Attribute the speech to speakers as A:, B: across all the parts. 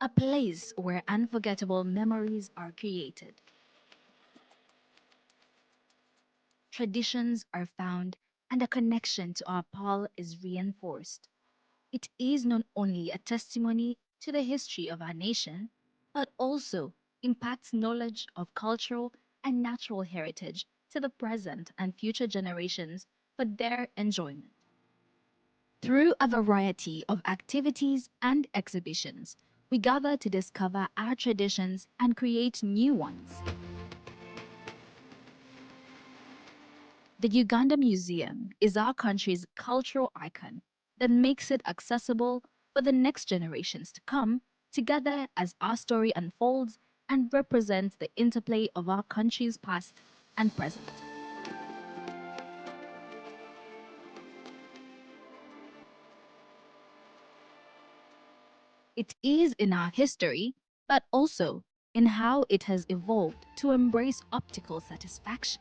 A: a place where unforgettable memories are created. Traditions are found, and a connection to our Paul is reinforced. It is not only a testimony to the history of our nation, but also impacts knowledge of cultural and natural heritage to the present and future generations for their enjoyment. Through a variety of activities and exhibitions, we gather to discover our traditions and create new ones. The Uganda Museum is our country's cultural icon that makes it accessible for the next generations to come together as our story unfolds and represents the interplay of our country's past and present. It is in our history, but also in how it has evolved to embrace optical satisfaction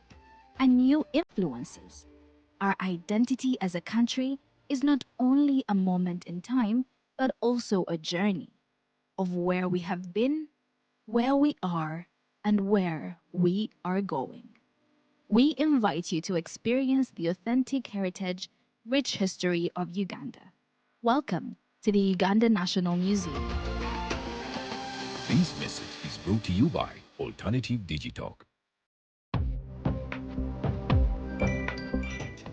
A: and new influences. Our identity as a country is not only a moment in time, but also a journey of where we have been, where we are, and where we are going. We invite you to experience the authentic heritage, rich history of Uganda. Welcome to the Uganda National Museum.
B: This message is brought to you by Alternative Digitalk.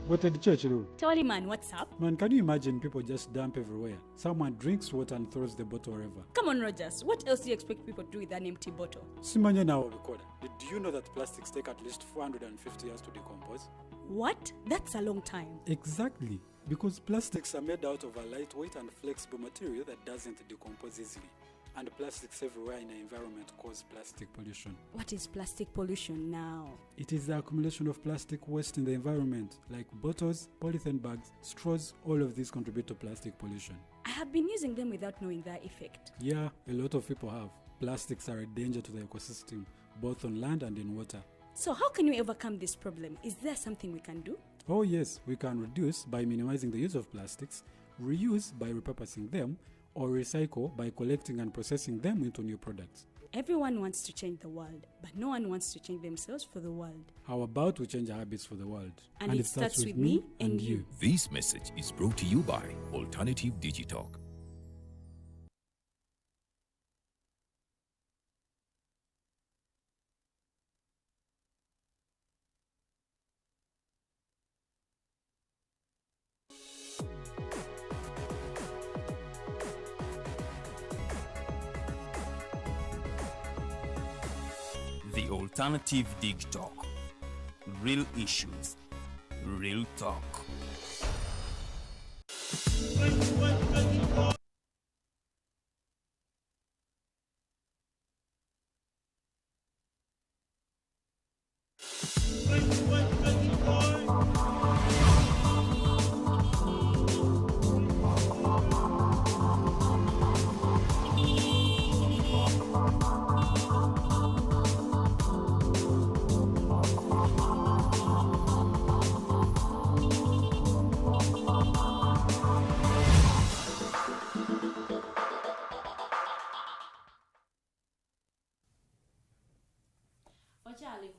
C: What at the church do?
D: Tolly man, what's up?
C: Man, can you imagine people just dump everywhere? Someone drinks water and throws the bottle wherever.
D: Come on, Rogers. What else do you expect people to do with an empty bottle?
C: Simanya now, did you know that plastics take at least 450 years to decompose?
D: What? That's a long time.
C: Exactly. Because plastics are made out of a lightweight and flexible material that doesn't decompose easily. And plastics everywhere in the environment cause plastic pollution.
D: What is plastic pollution now?
C: It is the accumulation of plastic waste in the environment, like bottles, polythene bags, straws. All of these contribute to plastic pollution.
D: I have been using them without knowing their effect.
C: Yeah, a lot of people have. Plastics are a danger to the ecosystem, both on land and in water.
D: So how can we overcome this problem? Is there something we can do?
C: Oh yes, we can reduce by minimizing the use of plastics, reuse by repurposing them, or recycle by collecting and processing them into new products.
D: Everyone wants to change the world, but no one wants to change themselves for the world.
C: How about we change our habits for the world?
D: And it starts with me and you.
B: This message is brought to you by Alternative Digitalk.
E: The Alternative Digitalk. Real issues, real talk.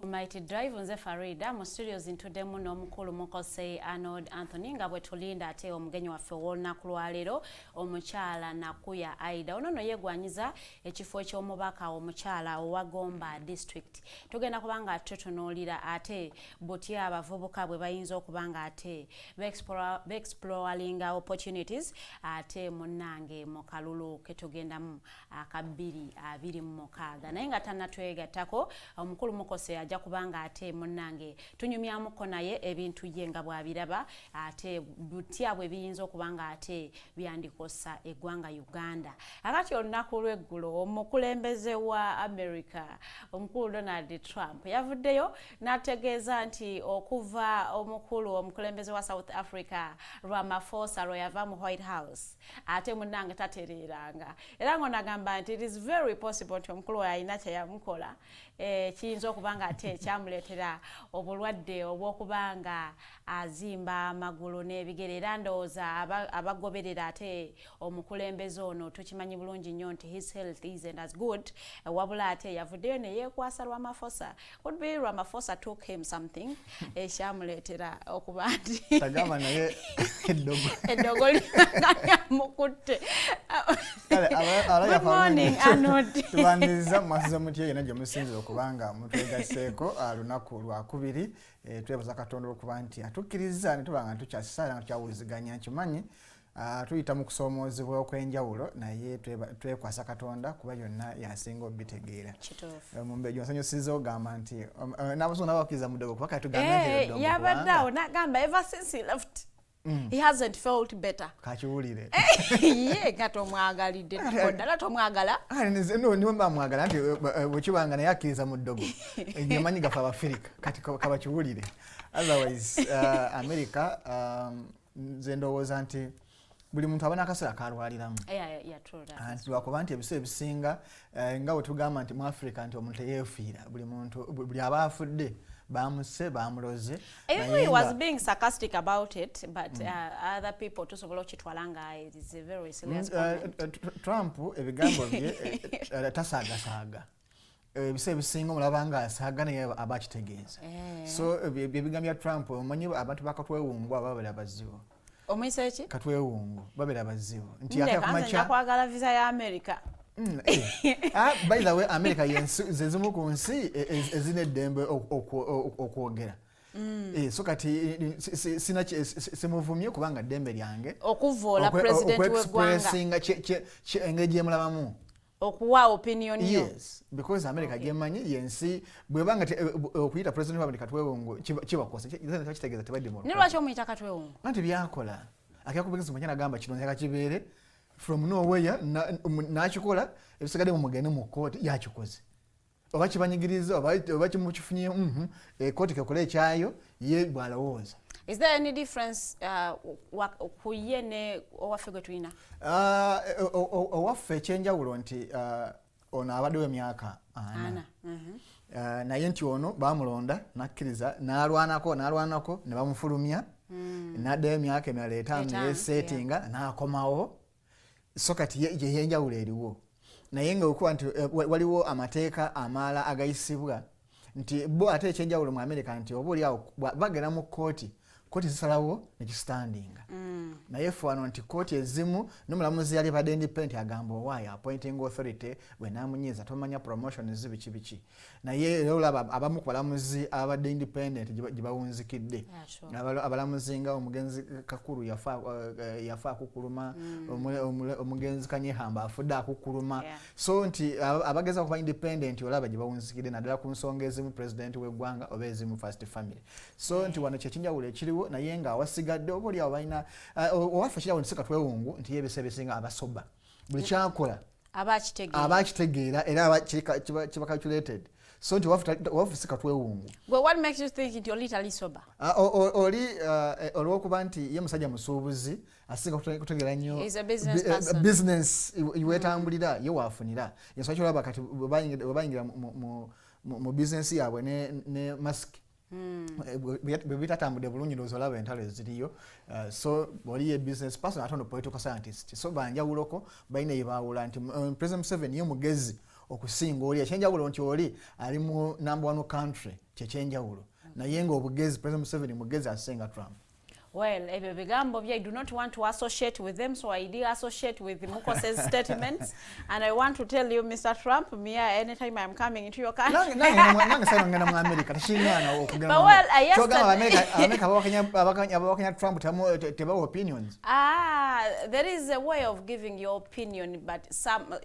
F: Mighty Drive nze Farida mu studios intuddemu n'omukulu Mukose Arnold Anthony nga bwe tulinda ate omugenyi waffe w'olunaku lwaleero omukyala Nakuya Aidah ono yeegwanyiza ekifo eky'omubaka omukyala owa Gomba district. Tugenda kubanga tutunuulira ate butya abavubuka bwe bayinza okubanga ate exploring opportunities ate munnange mu kalulu ke tugendamu aka 2026 naye nga tannatwegattako omukulu Mukose ajja kubanga ate munnange tunyumyamuko naye ebintu ye nga bw'abiraba ate butya bwe biyinza okubanga ate byandikosa eggwanga Uganda. Akati olunaku lw'eggulo omukulembeze wa America omukulu Donald Trump yavuddeyo n'ategeeza nti okuva omukulembeze wa South Africa Ramaphosa lwe yava mu White House ate munnange tatereeranga era ngo nagamba nti it is very possible nti omukulu we alina kye yamukola kiyinza okubanga ate kyamuleetera obulwadde obw'okubanga azimba amagulu n'ebigere era ndowooza abagoberera ate omukulembeze ono tukimanyi bulungi nnyo nti his health isn't as good wabula ate yavuddeyo ne yeekwasa Ramaphosa. Could be Ramaphosa took him something ekyamuleetera okuba nti
G: tagama naye
F: eddogo lyamukutte.
G: Good
F: morning, Arnold.
G: Tubaniriza mwasiza mutye yena gye musinzira okubanga mutwegaseeko lunaku lwakubiri twebaza Katonda okuba nti atukkiriza ne tubanga tukyasisaala nga tukyawuliziganya nkimanyi tuyita mu kusoomoozebwa okw'enjawulo naye twekwasa Katonda kuba yonna yasinga obitegeera. Mu mbeejo nsanyusiza ogamba nti n'abasonga n'abakkiriza mu ddogo kuba kati tugambe nti
F: yabadde awo n'agamba ever since he left he hasn't felt better.
G: Kakiwulire.
F: Ye nga tomwagalidde ddala tomwagala.
G: Niwe bamwagala nti bwekibanga naye akkiriza mu ddogo ngemanyi gafe Abafirika kati kabakiwulire. Otherwise America nze ndowooza nti buli muntu abana akaseera kalwaliramu. Nti lwakuba nti ebiseera ebisinga nga bwe tugamba nti mu Africa nti omuntu teyeefiira buli muntu buli aba afudde bamuse bamuloze.
F: Even he was being sarcastic about it, but other people tusobola okitwala nga it is a very serious comment.
G: Trump ebigambo bye tasaagasaaga. Ebiseera ebisinga omulaba nga asaaga naye aba akitegeeza. So ebigambo bya Trump omanyi abantu bakatwewungu ababala bazibu.
F: Omuyise ki?
G: Katwewungu babera bazibu.
F: Nti akakumacha kwagala visa ya America.
G: By the way, America zezimu ku nsi ezine eddembe okwogera. So kati sina simuvumye kubanga ddembe lyange
F: okuvoola president w'eggwanga
G: engeri gye mulabamu
F: okuwa opinion yo.
G: Yes, because America gemanyi yensi bwebanga okuyita president wa America twewungu kibakosa kitegeeza tebadde mu.
F: Ni lwaki omuyita katwewungu?
G: Anti byakola akakubegeza manya nagamba kino nzeka kibeere from nowhere nakikola ebisigadde mu mugende mu court yakikoze. Oba kibanyigiriza oba kimukifunye court kekola ekyayo ye bwalowooza.
F: Is there any difference ku ye ne owaffe gwe tulina?
G: Owaffe ekyenjawulo nti ono abaddewo emyaka 4. Naye nti ono bamulonda nakkiriza n'alwanako ne bamufulumya n'addayo emyaka emirala 5 yeesetinga n'akomawo. So kati ye yenjawulo eriwo. Naye nga okuba nti waliwo amateeka amala agayisibwa nti bo ate ekyenjawulo mu America nti oba oli awo bagenda mu kooti zisalawo nekistandinga. Naye fano nti kooti ezimu n'omulamuzi yali badde independent agamba owaayo appointing authority bwenaamunyiiza tomanya promotion zibiki. Naye olaba abamu ku balamuzi abadde independent gye bawunzikidde. Abalamuzi nga omugenzi Kakulu yafa akukuluma, omugenzi Kanyehamba afudde akukuluma. So nti abageza okuba independent olaba gye bawunzikidde naddala ku nsonga ezimu president w'eggwanga oba ezimu first family. So nti wano kyekinjawulo ekiriwo naye nga awasigadde oba oli awo balina owaffe kirawo nti sikatwewungu nti yeebisa ebisinga abasoba buli kyakola aba akitegeera era kiba calculated. So nti owaffe sikatwewungu.
F: Well, what makes you think nti oli tali soba?
G: Oli olw'okuba nti ye musajja musuubuzi asinga kutegeera nnyo business iwetambulira ye waafunira. Ensonga kyolaba kati bwebayingira mu business yaabwe ne mask bitatambudde bulungi ndowooza olaba entalo eziriyo. So oli ye business person ate ono political scientist. So banjawuloko balina ye baawula nti President Museveni ye mugezi okusinga oli. Ekyenjawulo nti oli ali mu number 1 country kyekyenjawulo naye nga obugezi President Museveni mugezi asinga Trump.
F: Well, ebyo bigambo bye, I do not want to associate with them, so I did associate with Mukose's statements. And I want to tell you, Mr. Trump, anytime I'm coming into your country.
G: But
F: well,
G: opinions.
F: There is a way of giving your opinion, but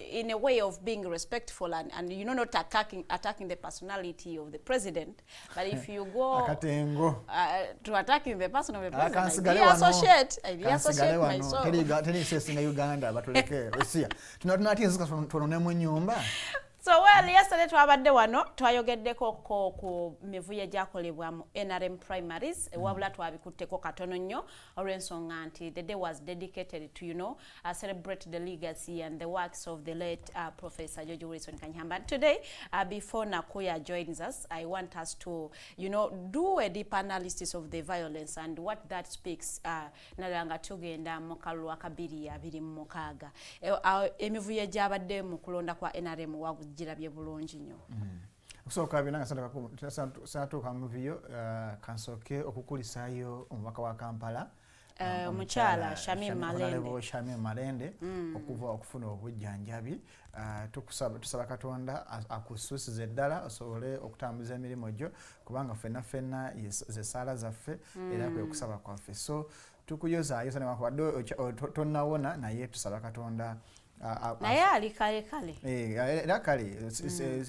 F: in a way of being respectful and you know, not attacking the personality of the president. But if you go to attacking the person of the president, I associate myself. So well, yesterday twabadde wano twayogeddeko ku mivuyo egyakolebwa mu NRM primaries wabula twabikutteko katono nnyo olw'ensonga nti the day was dedicated to celebrate the legacy and the works of the late Professor George Wilson Kanyamba. Today, before Nakuya joins us, I want us to do a deep analysis of the violence and what that speaks nalanga tugenda mu kalulu akabiri abiri mu mukaaga emivuyo egyabadde mu kulonda kwa NRM wagirabye bulungi nnyo.
G: Okusooka binanga sanatuuka mu muvuyo kansoke okukulisaayo omubaka wa Kampala
F: omukyala
G: Shamim Malende okuva okufuna obujjanjabi tusaba Katonda akusuusize eddala osobole okutambuza emirimu gyo kubanga ffenna ze ssaala zaffe era kwe kusaba kwaffe so tukuyozaayo tonnawona naye tusaba Katonda
F: naye ali kale
G: era kale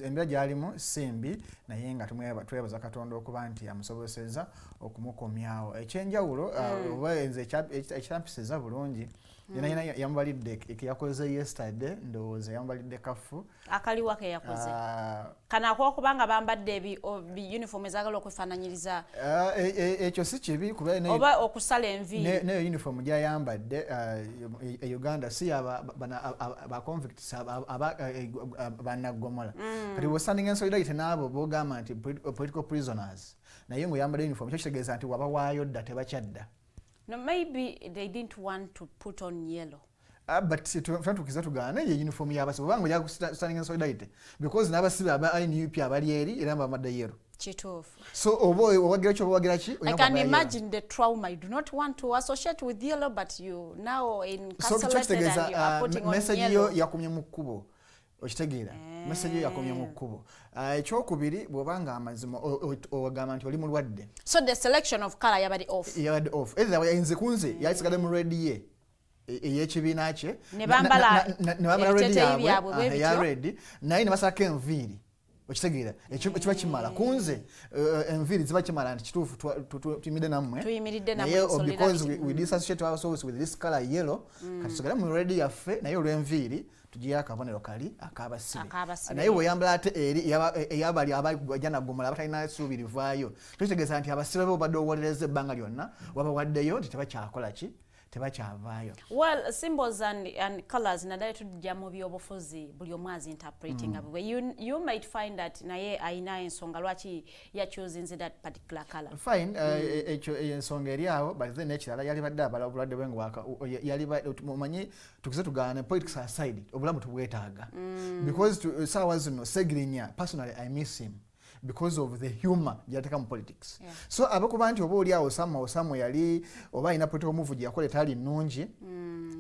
G: embeera gyalimu simbi naye nga twebaza Katonda okuba nti amusobozeseza okumukomyawo ekyenjawulo oba nze ekyampisiza bulungi yena yambalidde ekiyakoze yesterday ndowooza yambalidde kafu
F: akaliwa ke yakoze kana kubanga bambadde uniform ezagala okwefaananyiriza
G: ekyo si kibi
F: oba okusala enviiri
G: neyo uniform gyayambadde e Uganda si ba convicts bannagomola kati standing in solidarity n'abo bogamba nti political prisoners naye ng'oyambadde uniform ekyo kitegeeza nti wabawaayo dda tebakyadda.
F: No, maybe they didn't want to put on yellow.
G: But tukiza tugana ye uniform y'abasibe bango ya standing in solidarity because n'abasibe aba NUP abali eri era mbamada yero.
F: Kituufu.
G: So owagira kyo owagira ki?
F: I can imagine the trauma. I do not want to associate with yellow, but you now encapsulated and you are putting on
G: message
F: yellow.
G: Yo yakumye mu kkubo. Okitegeera message yo yakomye mu kkubo ekyokubiri bw'obanga amazima ogamba nti oli mulwadde
F: so the selection of color yabadi off
G: either yayinze kunze yasigadde mu red ye ey'ekibiina kye
F: ne bambala
G: red yaabwe ya red naye ne basako enviiri okitegeera ekiba kimala kunze enviiri ziba kimala nti kituufu tuyimiridde nammwe because we dissociate ourselves with this color yellow kati tusigale mu red yaffe naye olw'enviiri tugiye akabonero kali akabasibe naye bw'oyambala ate eri eyabali abajja gomola abatalina suubirivaayo tukitegeeza nti abasibe bo badde owolereza ebbanga lyonna wabawaddeyo nti tebakyakola ki tebakyavaayo.
F: Well, symbols and colors nadale tujja mu by'obufuzi buli omu interpreting you might find that naye ayina ensonga lwaki ya choosing that particular color.
G: Fine, ekyo ensonga eri awo but then ekirala yali badde abala obulwadde bw'engwaka yali mumanyi tukize tugaane politics aside obulamu tubwetaaga because saawa zino Segirinya personally I miss him because of the humor gyateka mu politics. So abakuba nti oba oli awo Osamo yali oba alina political move gyakola etali nnungi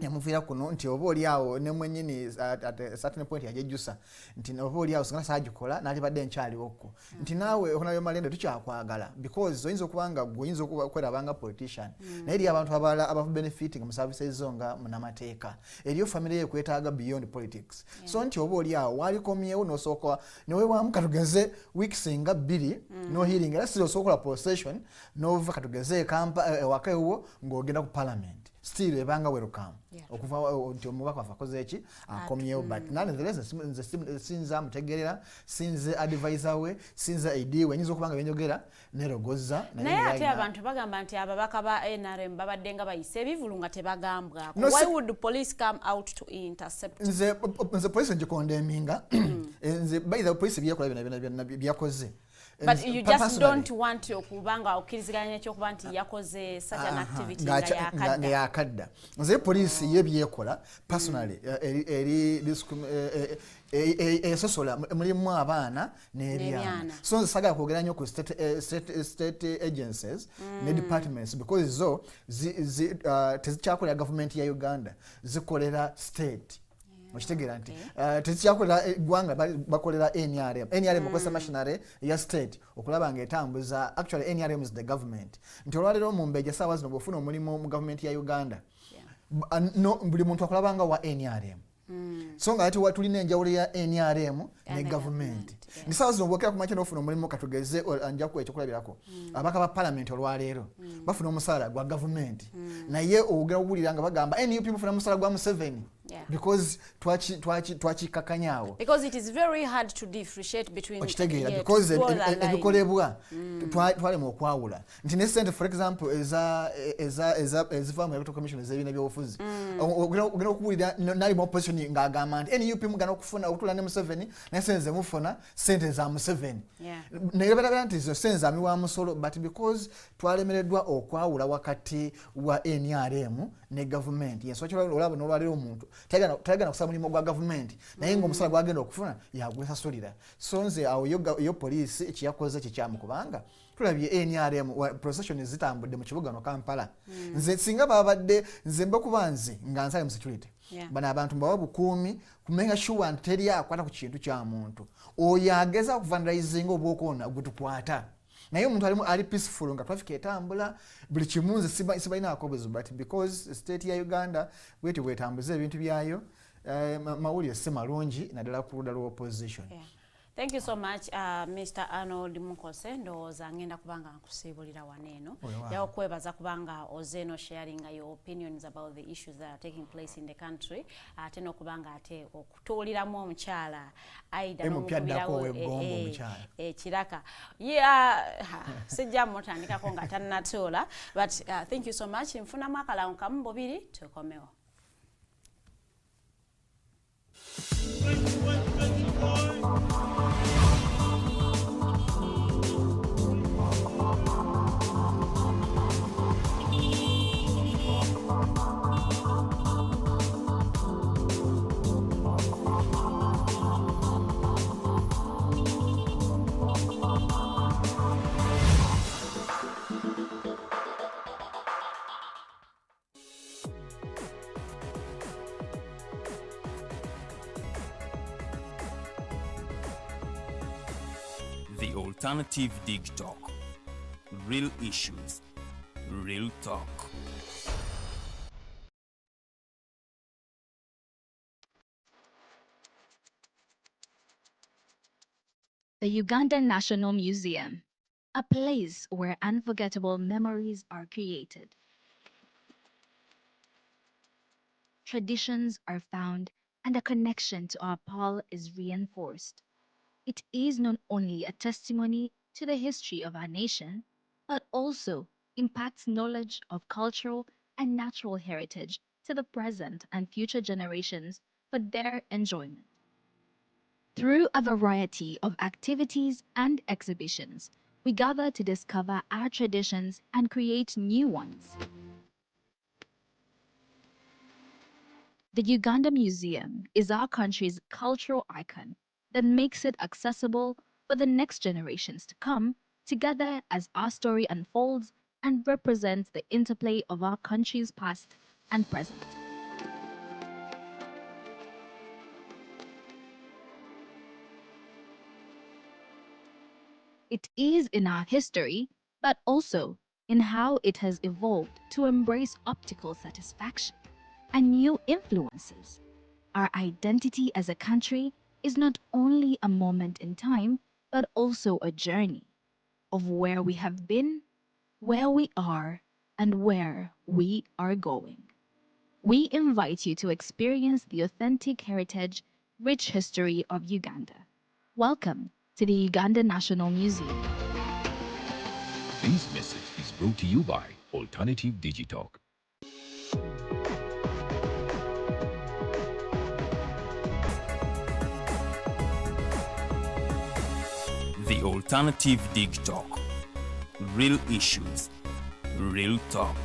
G: yamuviira kuno nti oba oli awo ne mwennyini at a certain point yajejjusa nti oba oli awo singa saagikola n'alibadde nkyaliwokko nti naawe Honorable Malende tukyakwagala because oyinza okubanga oyinza okwerabanga politician naye eri abantu abalala aba benefiting mu services zo nga munnamateeka eriyo family ye kwetaaga beyond politics. So nti oba oli awo walikomyewo n'osooka neweewaamu katugeze weeks nga bbiri no hearing era siro sokola procession nova katugeze kampa wakaewo ng'ogenda ku parliament still ebanga welcome okuva nti omubaka afakoze eki akomyewo but nonetheless sinza mutegerera sinze advisor we sinze AD we nyinza okubanga benjogera nerogoza
F: naye ate abantu bagamba nti ababaka ba NRM babadde nga bayise ebivulu nga tebagambwa why would police come out to intercept?
G: Nze police njikondemminga nze by the police byakola byakoze.
F: But you just don't want to okubanga okkiriziganya ekyokuba nti yakoze such an activity nga
G: yakadda. Nze police ye byekola personally esosola mulimu abaana n'ebyana. So nze sagala kwogera nnyo ku state agencies ne departments because zo tezikyakolera government ya Uganda zikolera state. Okitegeera nti tekyakolera eggwanga bakolera NRM okozesa machinery ya state okulaba nga etambuza actually NRM is the government nti olwaleero mu mbeja saawa zino bw'ofuna omulimu mu government ya Uganda buli muntu akulabanga wa NRM so nga ate tulina enjawulo ya NRM ne government ni saawa zino bwokera ku makya n'ofuna omulimu katugeze njaku ekyokulabirako abaka ba parliament olwaleero bafuna omusaala gwa government naye ogera okuwulira nga bagamba NUP mufuna omusaala gwa Museveni
F: Yeah.
G: because twakikakanyaawo
F: Because it is very hard to differentiate between
G: okitegeera
F: yeah,
G: because
F: to draw that line.
G: ebikolebwa twalema okwawula nti ne sente for example eziva mu electoral commission ez'ebibiina by'obufuzi ogenda okuwulira nali mu opposition ng'agamba nti NUP mugana okufuna okutula ne Museveni naye sente zemufuna sente za Museveni nebeerabera nti zo sente za miwa musolo but because twalemereddwa okwawula wakati wa NRM ne gavumenti yensokera olaba n'olwaliro omuntu tayagala kusaba mulimu gwa gavumenti naye ng'omusala gwagenda okufuna yagwesasulira so nze awo yo poliisi ekiyakoze kikyamu kubanga tulabye NRM procession zitambudde mu kibuga no Kampala nze singa babadde nze mbakuba nze nga nsale mu security bano abantu mbawa bukuumi kumenya sure nti teri akwata ku kintu kya muntu oyo ageza okuvandalizinga obwokoona gwetukwata naye omuntu ali peaceful nga traffic etambula buli kimu nze sibalinaako buzibu but because state ya Uganda bweti bwetambuza ebintu byayo mawulire si malungi naddala ku ludda lw'opposition.
F: Thank you so much, Mr. Arnold Mukose. Ndowooza ngenda kubanga nkusiibulira waneeno. Yakwebaza kubanga ozeno sharing your opinions about the issues that are taking place in the country. Ate n'okubanga ate okutuuliramu omukyala Aidah n'omukubirawo kiraka. Sijja mutandikako nga tannatuula. But thank you so much. Nfunamu akalaamu kamu bubiri tukomewo.
E: The Alternative Dig Talk. Real issues, real talk.
A: The Ugandan National Museum, a place where unforgettable memories are created. Traditions are found and a connection to our Paul is reinforced. It is not only a testimony to the history of our nation, but also impacts knowledge of cultural and natural heritage to the present and future generations for their enjoyment. Through a variety of activities and exhibitions, we gather to discover our traditions and create new ones. The Uganda Museum is our country's cultural icon that makes it accessible for the next generations to come together as our story unfolds and represents the interplay of our country's past and present. It is in our history, but also in how it has evolved to embrace optical satisfaction and new influences. Our identity as a country is not only a moment in time, but also a journey of where we have been, where we are, and where we are going. We invite you to experience the authentic heritage, rich history of Uganda. Welcome to the Uganda National Museum.
B: This message is brought to you by Alternative Digitalk.
E: The Alternative Dig Talk. Real issues, real talk.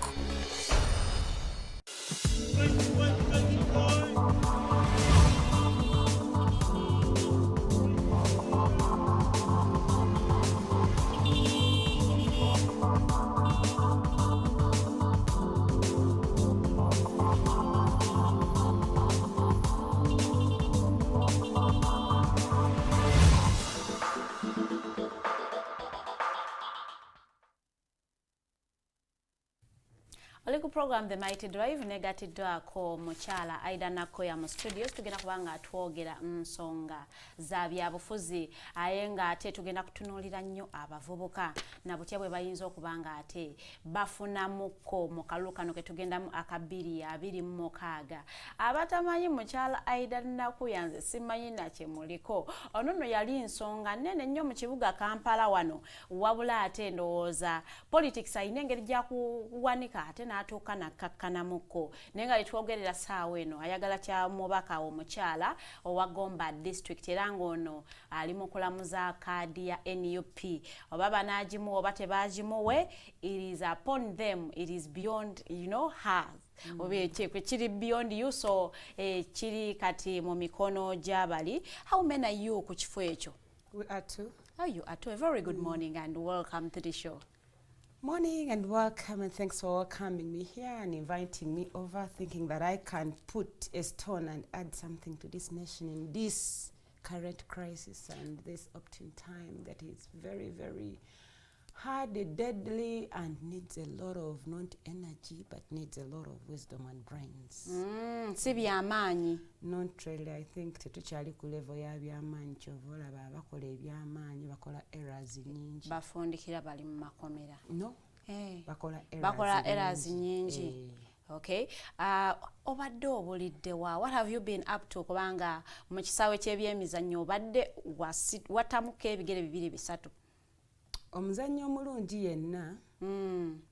F: Oli ku program The Mighty Drive negatiddwako mukyala Aidah Nakuya mu studios tugenda kubanga twogera nsonga za byabufuzi aye nga ate tugenda kutunuulira nnyo abavubuka na butya bwe bayinza okubanga ate bafunamuko mu kalulu kano ke tugendamu aka 2026 abatamanyi mukyala Aidah Nakuya nze simanyi na kyemuliko ono nno yali nsonga nnene nnyo mu kibuga Kampala wano wabula ate ndowooza politics ayina engeri gya kuwanika ate n'atuuka nakkakkanamuko naye nga litwogerera ssaawa eno ayagala kya mubaka omukyala owa Gomba district era ng'ono ali mu kulamuza kaadi ya NUP oba banaagimuwa oba tebaagimuwe it is upon them, it is beyond her. Kiri beyond you, so kiri kati mu mikono gy'abali. How many are you ku kifo ekyo?
H: We are two.
F: Oh, you are two. A very good morning and welcome to the show.
H: Morning and welcome, and thanks for welcoming me here and inviting me over, thinking that I can put a stone and add something to this nation in this current crisis and this opportune time that is very, very hard, deadly, and needs a lot of not energy but needs a lot of wisdom and brains.
F: Si byamaanyi.
H: Not really. I think tetukyali ku level ya byamaanyi kyova olaba abakola ebyamaanyi bakola errors nyingi.
F: Bafundikira bali mu makomera.
H: No.
F: Bakola errors nyingi. Okay. Obadde obulidde wa. What have you been up to kubanga mu kisaawe ky'ebyemizannyo obadde watamuka ebigere bibiri bisatu?
H: Omuzannyo omulungi yenna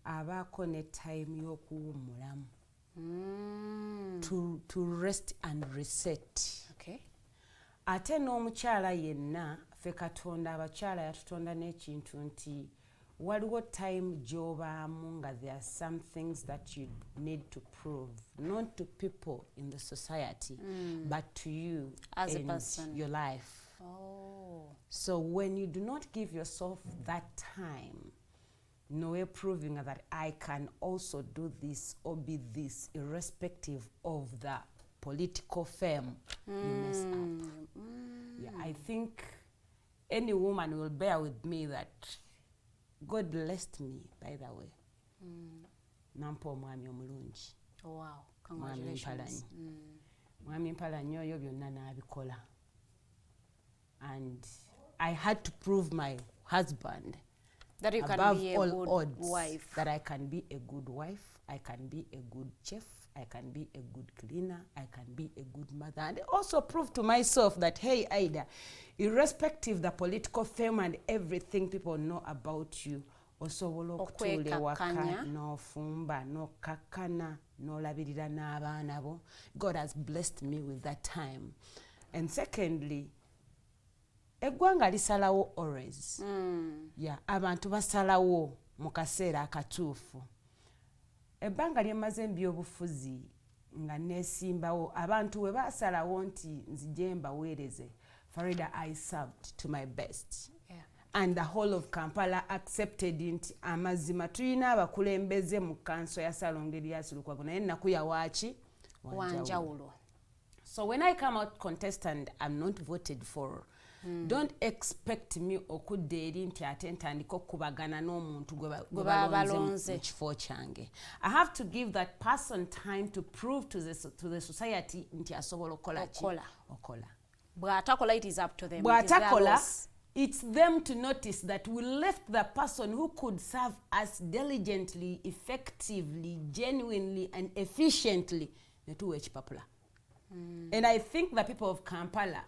H: abaako ne time y'okuwummulamu to rest and reset.
F: Okay.
H: Ate n'omukyala yenna ffe Katonda abakyala yatutonda n'ekintu nti waliwo time gy'obaamu nga there are some things that you need to prove, not to people in the society but to you
F: as
H: and
F: a person,
H: your life.
F: Oh.
H: So when you do not give yourself that time, no way proving that I can also do this or be this, irrespective of the political fame, you mess up. Yeah, I think any woman will bear with me that God blessed me, by the way. Nampa omwami omulungi.
F: Oh, wow. Congratulations.
H: Mwami Mpalanyi oyo byonna n'abikola. And I had to prove my husband
F: that you can
H: above
F: be a
H: all
F: good
H: odds
F: wife.
H: that I can be a good wife, I can be a good chef, I can be a good cleaner, I can be a good mother, and also prove to myself that, hey, Aidah, irrespective the political fame and everything people know about you, osobola okutuula ewaka n'ofumba n'okakkana n'olabirira n'abaana bo. God has blessed me with that time. And secondly, eggwanga lisalawo always. Yeah, abantu basalawo mu kaseera akatuufu. Ebbanga lyemaze mu by'obufuzi nga neesimbawo abantu we basalawo nti nzije mbaweereze, Farida, I served to my best.
F: Yeah.
H: And the whole of Kampala accepted nti amazima tulina abakulembeze mu kanso ya Salongeri ya Silukwago naye Nakuya waaki
F: wanjawulo.
H: So when I come out contestant, I'm not voted for. Don't expect me okudde eri nti ate ntandika okubagana n'omuntu gwe balonze mu kifo kyange. I have to give that person time to prove to the society nti asobola okola.
F: Bw'atakola, it is up to them.
H: Bw'atakola, it's them to notice that we left the person who could serve us diligently, effectively, genuinely and efficiently netuwa ekipapula. And I think the people of Kampala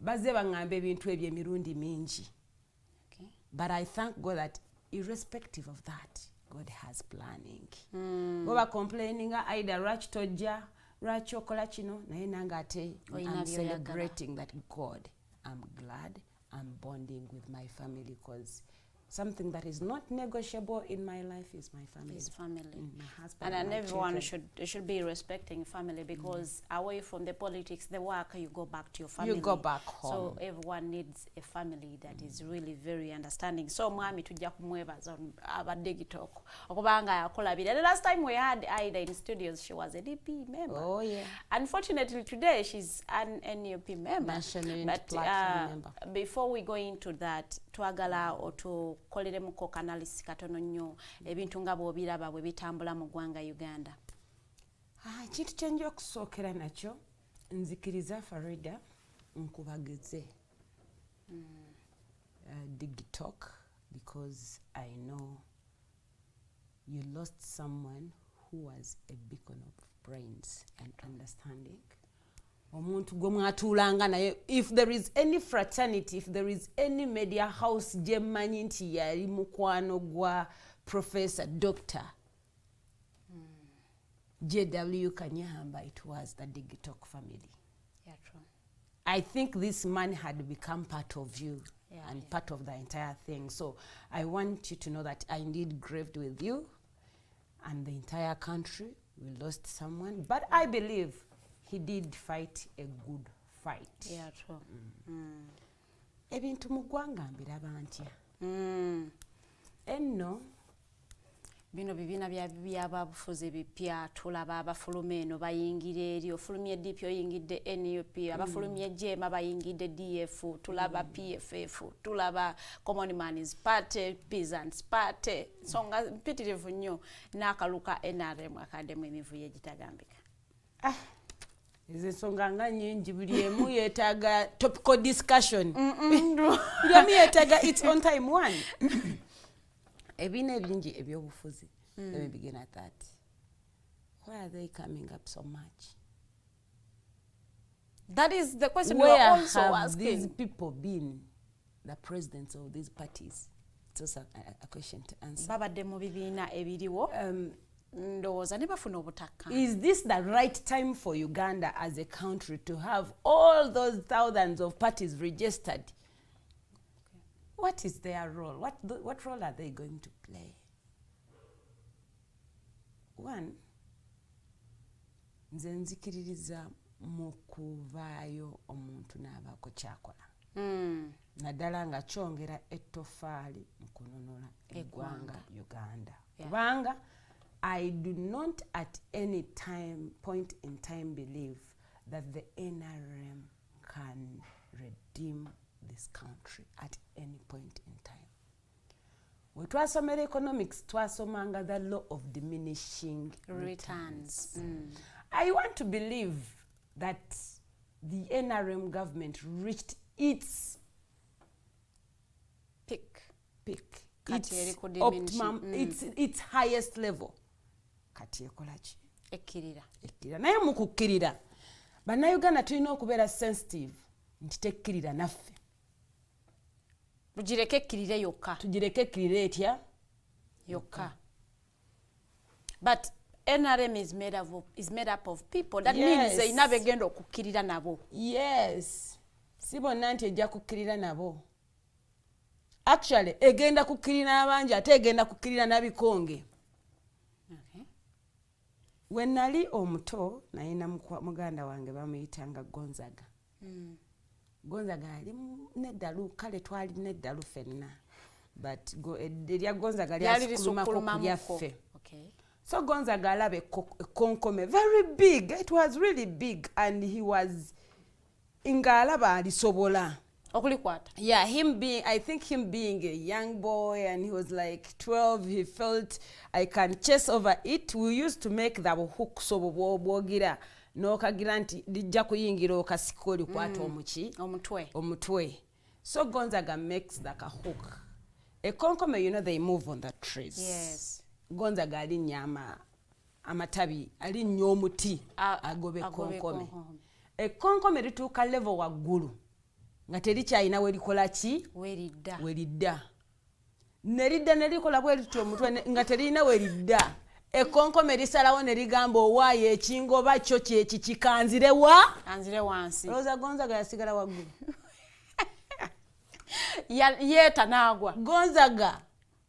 H: baze bangamba ebintu ebyo emirundi mingi.
F: Okay.
H: But I thank God that irrespective of that, God has planning. Boba complaining Aidah lwaki tojja, lwaki okola kino, naye nange ate I'm celebrating that God, I'm glad, I'm bonding with my family because something that is not negotiable in my life is my family.
F: His family.
H: My husband
F: And
H: my
F: everyone
H: children.
F: should be respecting family because away from the politics, the work, you go back to your family.
H: You go back home.
F: So everyone needs a family that is really very understanding. So mwami tujja kumwebaza abadde gitoko okubanga yakolabira. The last time we had Aidah in studios, she was a DP member.
H: Oh yeah.
F: Unfortunately today she's an NUP member.
H: National
F: But
H: platform member.
F: Before we go into that, twagala oto okoleremuko analysis katono nnyo ebintu nga bw'obiraba bwe bitambula mu ggwanga Uganda.
H: Kintu kyenja okusookera nakyo nzikiriza Farida nkubageze digitalk because I know you lost someone who was a beacon of brains and understanding. Omuntu gwe mwatuulanga naye, if there is any fraternity, if there is any media house gye mmanyi nti yali mukwano gwa Professor Dr. J.W. Kanyahamba, it was the Digitalk family.
F: Yeah, true.
H: I think this man had become part of you and
F: yeah.
H: part of the entire thing. So I want you to know that I indeed grieved with you and the entire country. We lost someone, but I believe he did fight a good fight.
F: Yeah, true.
H: Ebintu mu ggwanga mbiraba ntya. Enno
F: bino bibiina by'ababufuzi bipya tulaba abafulumya eno bayingira eri ofulumya DP oyingidde NUP abafulumya JEMA bayingidde DF tulaba PFF tulaba Common Man's Party Peasants Party songa mpitirivu nnyo n'akaluka NRM akademu emivuyo egitagambika.
H: ezo ensonga nga nnyingi buli emu yeetaaga topical discussion. Buli emu yeetaaga its on time one. Ebiina ebingi ebyobufuzi. Let me begin at that. Why are they coming up so much?
F: That is the question
H: Where
F: we are also
H: have
F: asking.
H: these people been, the presidents of these parties? It's also a question to answer.
F: Babadde mu bibiina ebiriwo ndowooza ne bafuna obutakkaanya.
H: Is this the right time for Uganda as a country to have all those thousands of parties registered? What is their role? What role are they going to play? One, nze nzikiririza mu kuvaayo omuntu n'abaako kyakola. Naddala nga kyongera ettofaali mu kunonola eggwanga Uganda. Kubanga I do not at any point in time believe that the NRM can redeem this country at any point in time. We twasomera economics twasomanga the law of diminishing returns. I want to believe that the NRM government reached its peak, its optimum, its highest level. Kati ekola ki?
F: Ekkirira.
H: Naye mu kukkirira bannayuganda tulina okubeera sensitive nti tekkirira naffe.
F: Tugireke ekkirire yokka.
H: Tugireke ekkirire etya?
F: Yokka. But NRM is made up of people. That means ina begenda okukkirira nabo.
H: Yes. Si bonna nti ejja kukkirira nabo. Actually, egenda kukkirira abangi ate egenda kukkirira nabikonge. When nali omuto nayina muganda wange bamuyitanga Gonzaga. Gonzaga ali neddalu kale twali neddalu fenna. But erya Gonzaga lyasikulumako ku lyaffe. So Gonzaga alabe ekonkome very big. It was really big and he was ingalaba alisobola.
F: Okulikwata.
H: Yeah, I think him being a young boy and he was like 12, he felt I can chase over it. We used to make the hook so bwogira no kagira nti lijja kuyingira okasiko olikwata omutwe. So Gonzaga makes like a hook. Ekonkome, you know, they move on the trees.
F: Yes.
H: Gonzaga ali nyama amatabi ali nyomuti agobe ekonkome. Ekonkome lituuka level waggulu nga terikyalina welikola ki? Weridda. Neridda nelikola bwelityo omutwe nga terina weridda. Ekonkome lisalawo neligamba owaayo ekingoba kyo kyeki kikanzire
F: anzire wansi.
H: Roza Gonzaga yasigala waggulu.
F: Yeeta naagwa.
H: Gonzaga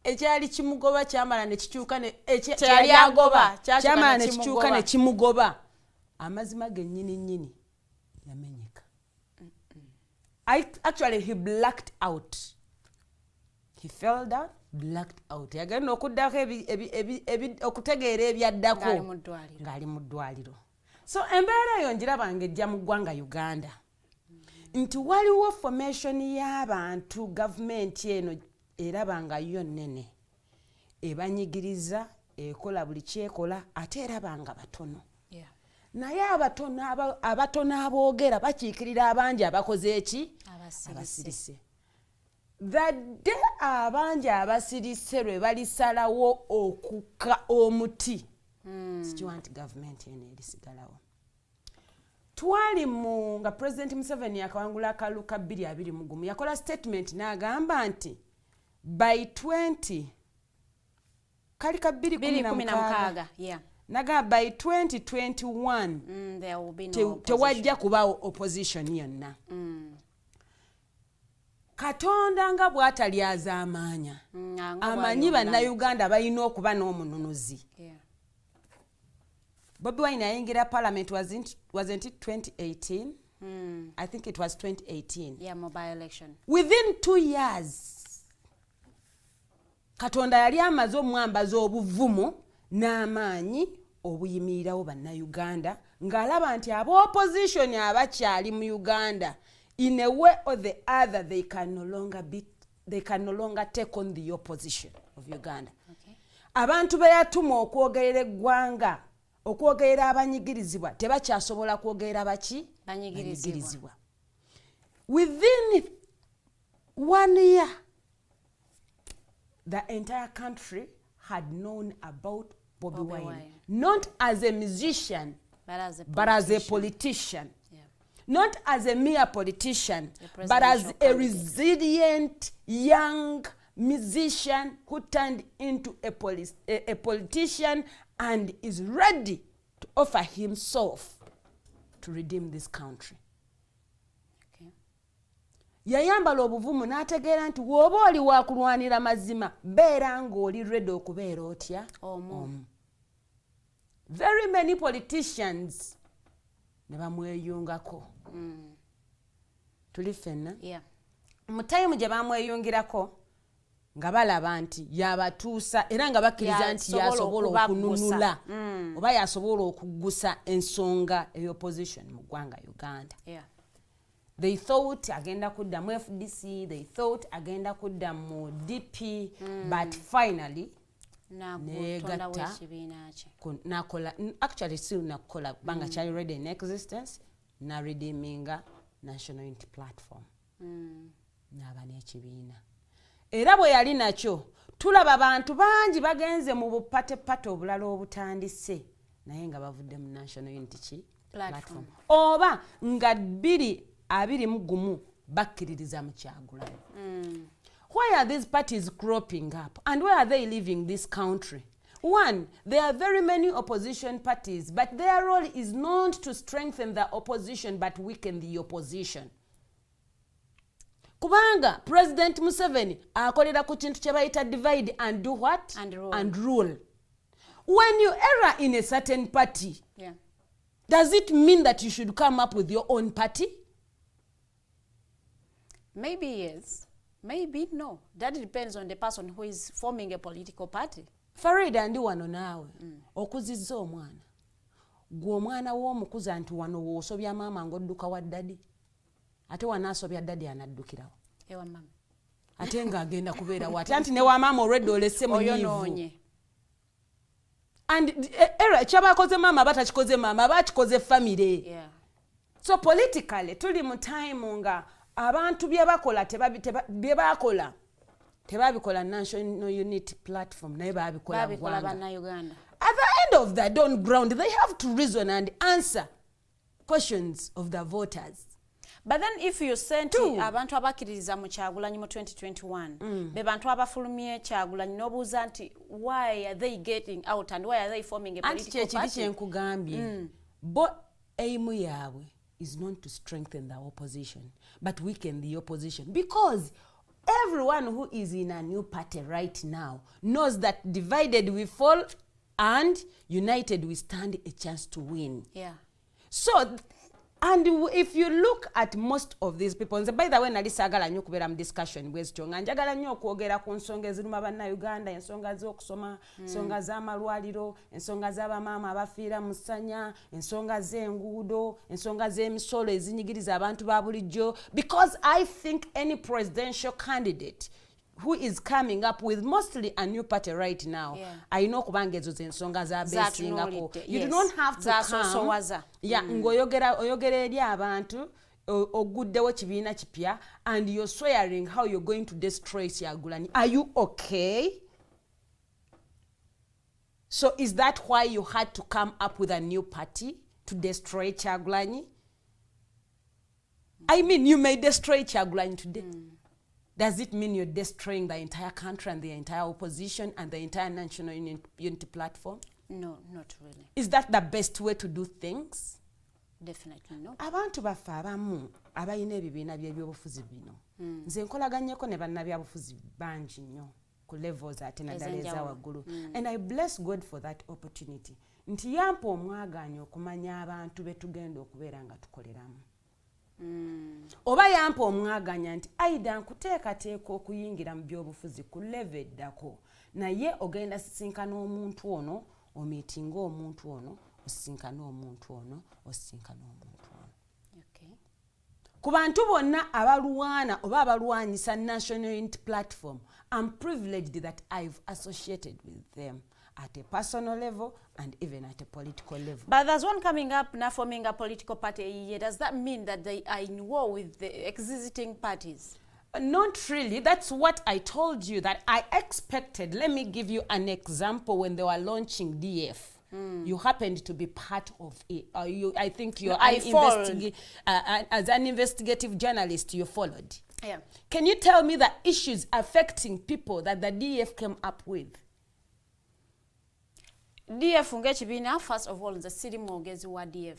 H: ekyali kimugoba kyamala ne kikyuka ne
F: kyali agoba
H: kyamala ne kikyuka ne kimugoba. Amazima gennyini yamenyeka. Actually, he blacked out. He fell down, blacked out. Yagenda okuddako okutegeera ebyaddako ng'ali mu ddwaliro. So embeera eyo njiraba ng'ejja mu ggwanga Uganda. Nti waliwo formation y'abantu gavumenti eno eraba nga yo nnene ebanyigiriza ekola buli kyekola ate eraba nga batono naye abatono aboogera bakiikirira abangi abakoze eki abasirise badde abangi abasirise lwe balisalawo okukka omuti sikiwa nti gavumenti eno erisigalawo twali nga President Museveni yakawangula akalulu ka 2021 yakola statement n'agamba nti by 20 kali ka 2016 naga by 2021 tewajja kubaawo opposition yonna Katonda nga bw'atalyaza amaanya amanyi bannayuganda balina okuba n'omununuzi Bobi Wine ayingira parliament wasn't it 2018? I think it was 2018.
F: Yeah, mobile election.
H: Within 2 years, Katonda yali amaze omwambaza obuvumu n'amaanyi obuyimirirawo bannayuganda ng'alaba nti abo-opposition abakyali mu Uganda in a way or the other they can no longer take on the opposition of Uganda.
F: Okay.
H: Abantu be yatuma okwogerera eggwanga okwogerera abanyigirizibwa tebakyasobola kwogerera baki banyigirizibwa. Within 1 year the entire country had known about Bobi Wine, not as a musician but as a politician. Not as a mere politician, but as a resilient young musician who turned into a politician and is ready to offer himself to redeem this country.
F: Okay.
H: Yayambala obuvumu n'ategeera nti w'oba oli waakulwanira mazima beera ng'oli ready okubeera otya omu. Very many politicians ne bamweyungako. Tuli ffenna mu time gye bamweyungirako nga balaba nti yabatuusa era nga bakkiriza nti yasobola okununula oba yasobola okuggusa ensonga ey'opposition mu ggwanga Uganda. They thought agenda kudda mu FDC, they thought agenda kudda mu DP, but finally nakola actually still nakola banga kyali ready in existence na redeeminga National Unity Platform n'aba n'ekibiina era bwe yali nakyo tulaba bantu bangi bagenze mu bupatepate obulala obutandise naye nga bavudde mu National Unity Platform oba nga 2021 bakkiririza mu Kyagulanyi. Why are these parties cropping up and where are they leaving this country? One, there are very many opposition parties, but their role is not to strengthen the opposition but weaken the opposition. Kubanga President Museveni akolera ku kintu kye bayita divide and do what? And rule. When you err in a certain party, does it mean that you should come up with your own party?
F: Maybe yes. Maybe no. That depends on the person who is forming a political party.
H: Farida ndi wano naawe okuzizza omwana gwe omwana w'omukuza nti wano w'osobya maama ng'odduka wa ddadi ate wanaasobya ddadi anaddukirawo
F: ewa mama
H: ate ng'agenda kubeera wati anti ne wa maama olwedde olesse munyiivu and era ekyabakoze maama batakikoze maama bakikoze famire. So politically tuli mu time nga abantu bye bakola tebabikola National Unity Platform naye babikola
F: bannayuganda.
H: At the end of the dawn ground they have to reason and answer questions of the voters.
F: But then if you sent abantu abakkiririza mu Kyagulanyi mu 2021 be bantu abafulumye Kyagulanyi n'obuuza nti why are they getting out and why are they forming a political party?
H: Anti kyenkugambye bo aimu yaabwe is not to strengthen the opposition but weaken the opposition, because everyone who is in a new party right now knows that divided we fall and united we stand a chance to win. So and if you look at most of these people, and by the way nali saagala nnyo kubeera mu discussion bwezityo nga njagala nnyo okwogera ku nsonga eziruma bannayuganda, ensonga z'okusoma, ensonga z'amalwaliro, ensonga z'abamaama abafiira mu ssanya, ensonga z'enguudo, ensonga z'emisolo ezinyigiriza abantu ba bulijjo, because I think any presidential candidate who is coming up with mostly a new party right now. Ayina okubanga ezo zensonga za besingako. You do not have to come. Ng'oyogera eri abantu oguddewo kibiina kipya and you're swearing how you're going to destroy Kyagulanyi. Are you okay? So is that why you had to come up with a new party to destroy Kyagulanyi? I mean, you may destroy Kyagulanyi today. Does it mean you're destroying the entire country and the entire opposition and the entire national unity platform?
F: No, not really.
H: Is that the best way to do things?
F: Definitely no.
H: Abantu baffe abamu abayina ebibiina by'ebyobufuzi bino. Nze nkolaganyeko ne bannabyabufuzi bangi nnyo ku levels ate naddala eza waggulu. And I bless God for that opportunity. Nti yampa omwagaanya okumanya abantu be tugenda okubeera nga tukoleramu. Oba yampa omwaganya nti Aidah nkuteekateeka okuyingira mu by'obufuzi ku level eddako naye ogenda sisinkana omuntu ono omiitinga omuntu ono osisinkana omuntu ono osisinkana omuntu ono. Ku bantu bonna abalwana oba abalwanyisa National Unity Platform, I'm privileged that I've associated with them at a personal level and even at a political level.
F: But there's one coming up now forming a political party. Does that mean that they are in war with the existing parties?
H: Not really. That's what I told you that I expected. Let me give you an example. When they were launching DF, you happened to be part of it. I think you're as an investigative journalist, you followed.
F: Yeah.
H: Can you tell me the issues affecting people that the DF came up with?
F: DF ngechibina, first of all, the city mortgage wa DF.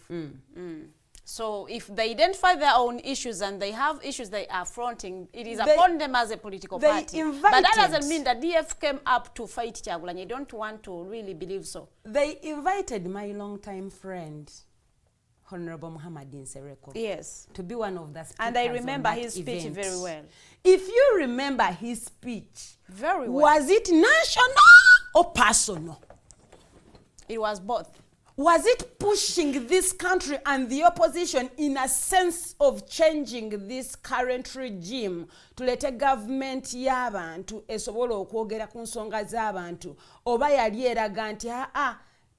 F: So if they identify their own issues and they have issues they are fronting, it is upon them as a political party. But that doesn't mean that DF came up to fight Kyagulanyi. I don't want to really believe so.
H: They invited my longtime friend, Honorable Muhammad Nsereko.
F: Yes.
H: To be one of the speakers.
F: And I remember his speech very well.
H: If you remember his speech,
F: very well.
H: Was it national or personal?
F: It was both.
H: Was it pushing this country and the opposition in a sense of changing this current regime to let a government y'abantu esobola okwogera ku nsonga z'abantu oba yali eraga nti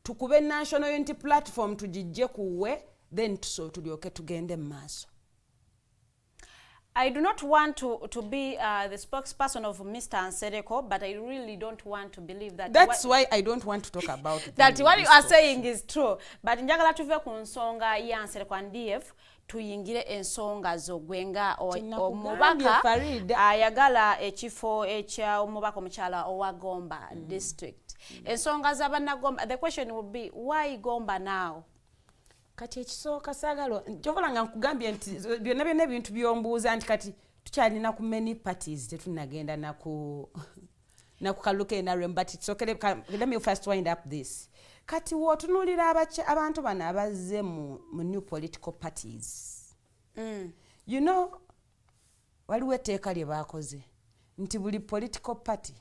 H: tukube National Unity Platform tugijje kuwe then tulyoke tugende mu maaso?
F: I do not want to be the spokesperson of Mr. Nsereko, but I really don't want to believe that.
H: That's why I don't want to talk about
F: that what you are saying is true. But njagala tuve ku nsonga ya Nsereko and DF tuyingire ensonga zogwenga omubaka ayagala ekifo ekya omubaka omukyala owa Gomba district. Ensonga z'abannagomba. The question would be, why Gomba now?
H: Kati ekisooka saagala kyobola nga nkugambye nti byonna byonna ebintu byombuuza nti kati tukyalina ku many parties tetunagenda naku kaluke NRM, but it's okay. Let me first wind up this. Kati wootunuulira abantu bano abazze mu new political parties. You know, waliwo etteeka lye baakoze nti buli political party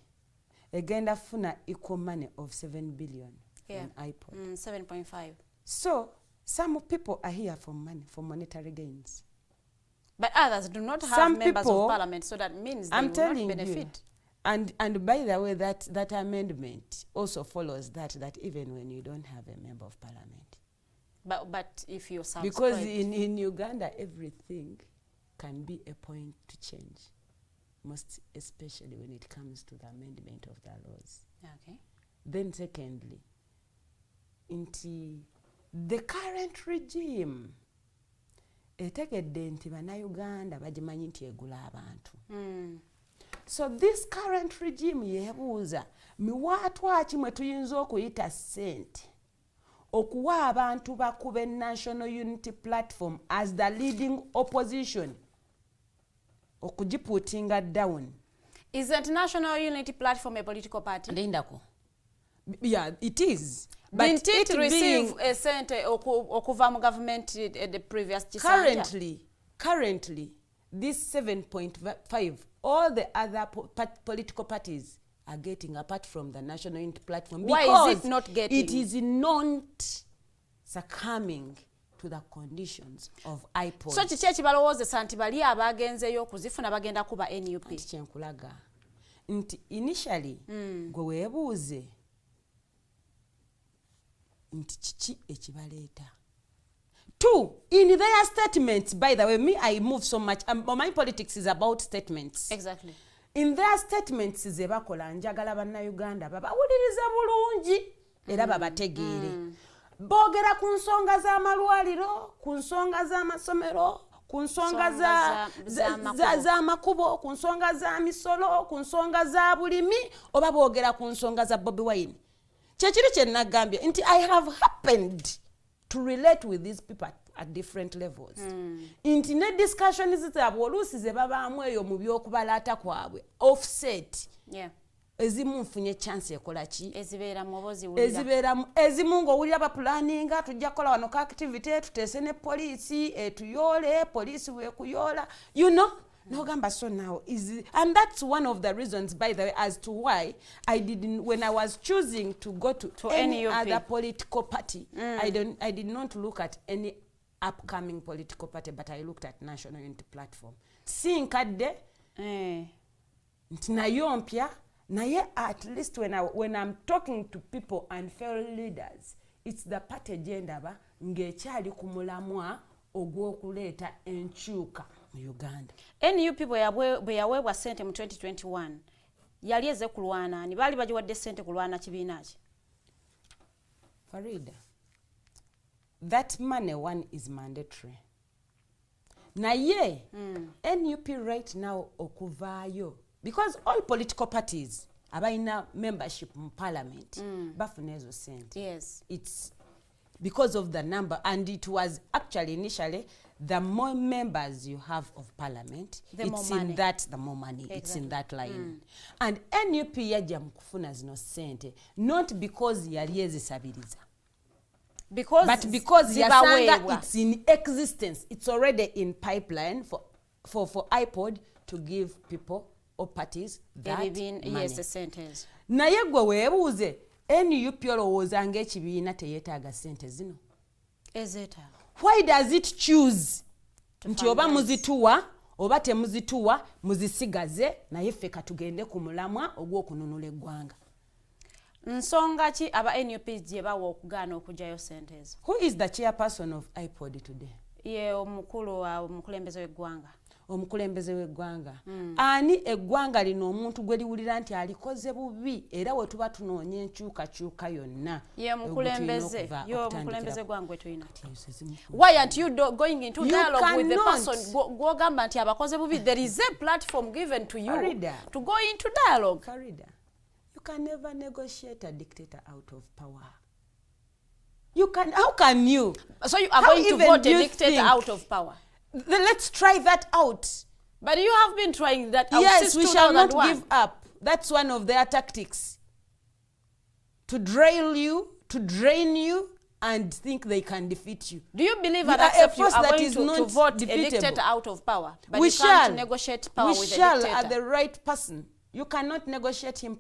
H: egenda funa equal money of 7 billion on iPod.
F: 7.5.
H: So some people are here for money, for monetary gains.
F: But others do not have members of parliament, so that means they will not benefit.
H: And by the way, that amendment also follows that even when you don't have a member of parliament.
F: But if you're subscribed.
H: Because in Uganda, everything can be a point to change, most especially when it comes to the amendment of the laws.
F: Okay.
H: Then secondly, the current regime etegedde nti bannayuganda bagimanyi nti egula abantu. So this current regime yeebuuza miwaatwa ki mwe tuyinza okuyita ssente okuwa abantu bakube National Unity Platform as the leading opposition okugiputinga down.
F: Isn't National Unity Platform a political party?
H: Lindako. Yeah, it is.
F: But didn't it receive a cent okuva mu government the previous Chisanja?
H: Currently, this 7.5, all the other political parties are getting apart from the National Unity Platform.
F: Why is it not getting?
H: It is not succumbing to the conditions of iPod.
F: So kiki ekibalowooza nti bali abagenzeyo okuzifuna bagenda kuba NUP?
H: Kyenkulaga nti initially gwe weebuuze nti kiki ekibaleeta. Two, in their statements, by the way, me, I move so much. My politics is about statements.
F: Exactly.
H: In their statements, ze bakola njagala bannayuganda babawulirize bulungi era babategeere. Boogera ku nsonga z'amalwaliro, ku nsonga z'amasomero, ku nsonga z'amakubo, ku nsonga za misolo, ku nsonga za bulimi, oba boogera ku nsonga za Bobi Wine. Kyekiri kye nagambye nti I have happened to relate with these people at different levels. Nti ne discussions zaabwe oluusi ze babaamu eyo mu by'okubalaata kwabwe offset.
F: Yeah.
H: Ezimu nfunye chance ekola ki?
F: Ezibeera mu obozi wulira.
H: Ezimu ng'owulira bapulaninga tujja kukola wano ka activity tuteese ne poliisi etuyole poliisi weekuyoola. You know? Nogamba so now is, and that's one of the reasons, by the way, as to why I didn't, when I was choosing to go to any other political party, I did not look at any upcoming political party, but I looked at National Unity Platform. Nnamukadde, nayo mpya, naye at least when I'm talking to people and fellow leaders, it's the party agenda ng'ekyali ku mulamwa ogw'okuleeta enkyuka mu Uganda.
F: NUP bwe yaweebwa ssente mu 2021 yali eze kulwana ani baali bagiwadde ssente kulwana kibiina ki?
H: Farida, that money one is mandatory. Naye NUP right now okuvaayo because all political parties abayina membership mu parliament bafuna ezo ssente.
F: Yes.
H: It's because of the number, and it was actually initially the more members you have of parliament,
F: the
H: it's
F: more
H: in
F: money.
H: that the more money. Exactly. It's in that line. And NUP yajja mu kufuna zino ssente not because yali ezisabiriza, but because yasanga it's in existence, it's already in pipeline for iPod to give people or parties that money.
F: Yes, the sentence.
H: Naye gwe weebuuze NUP olowooza ng'ekibiina teyeetaaga ssente zino.
F: Ezeetaaga.
H: Why does it choose nti oba muzituwa oba temuzituwa muzisigaze naye ffe katugende ku mulamwa ogw'okununula eggwanga?
F: Nsonga ki aba NUP gye bawa okugaana okugyayo ssente ezo?
H: Who is the chairperson of iPod today?
F: Ye omukulembeze w'eggwanga.
H: Omukulembeze w'eggwanga. Ani eggwanga lino omuntu gwe liwulira nti alikoze bubi era we tuba tunoonya enkyukakyuka yonna.
F: Ye omukulembeze gwangwe tulina. Why aren't you going into dialogue with the person gw'ogamba nti abakoze bubi? There is a platform given to you to go into dialogue.
H: Farida, you can never negotiate a dictator out of power. How can you?
F: So you are going to vote a dictator out of power?
H: Then let's try that out.
F: But you have been trying that out
H: yes,
F: since
H: we shall not
F: 2001.
H: give up. That's one of their tactics. To drain you, and think they can defeat you.
F: Do you believe and accept you are going to vote
H: defeatable.
F: a dictator out of power? But you can't negotiate power with a dictator.
H: We shall at the right person. You cannot negotiate him.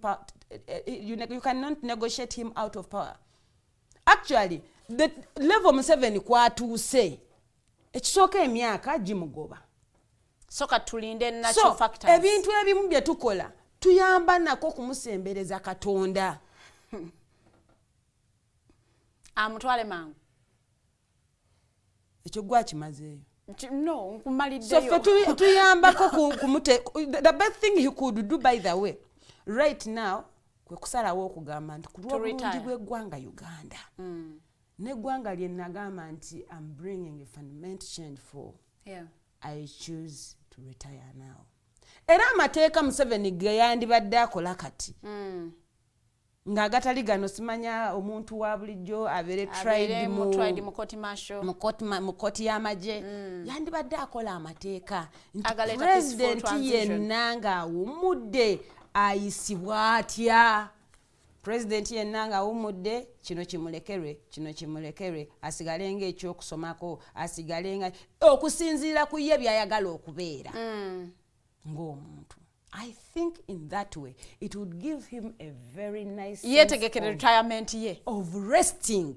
H: You cannot negotiate him out of power. Actually, the level Museveni kwatuuse ekisooka emyaka gimugoba.
F: So katulinde natural factors.
H: Ebintu ebimu bye tukola tuyamba nako kumusembereza Katonda.
F: Amutwale mangu.
H: Ekyo gwa kimazeeyo.
F: No, nkumaliddeyo.
H: So fe tuyambako kumute. The best thing he could do, by the way, right now, kwe kusalawo okugamba nti ku lw'obulungi bw'eggwanga Uganda. N'eggwanga lye nagamba nti I'm bringing a fundamental change for.
F: Yeah.
H: I choose to retire now. Era amateeka Museveni ge yandibadde akola kati. Ng'agatali gano simanya omuntu wa bulijjo abeere tried
F: mu court martial.
H: Mu kkooti y'amagye. Yandibadde akola amateeka. Nti pulezidenti yenna ng'awummudde ayisibwa atya. Pulezidenti yenna ng'awummudde kino kimulekerwe asigale ng'ekyokusomako asigale nga okusinziira ku ye by'ayagala okubeera ng'omuntu. I think in that way it would give him a very nice
F: yetegekere retirement ye
H: of resting.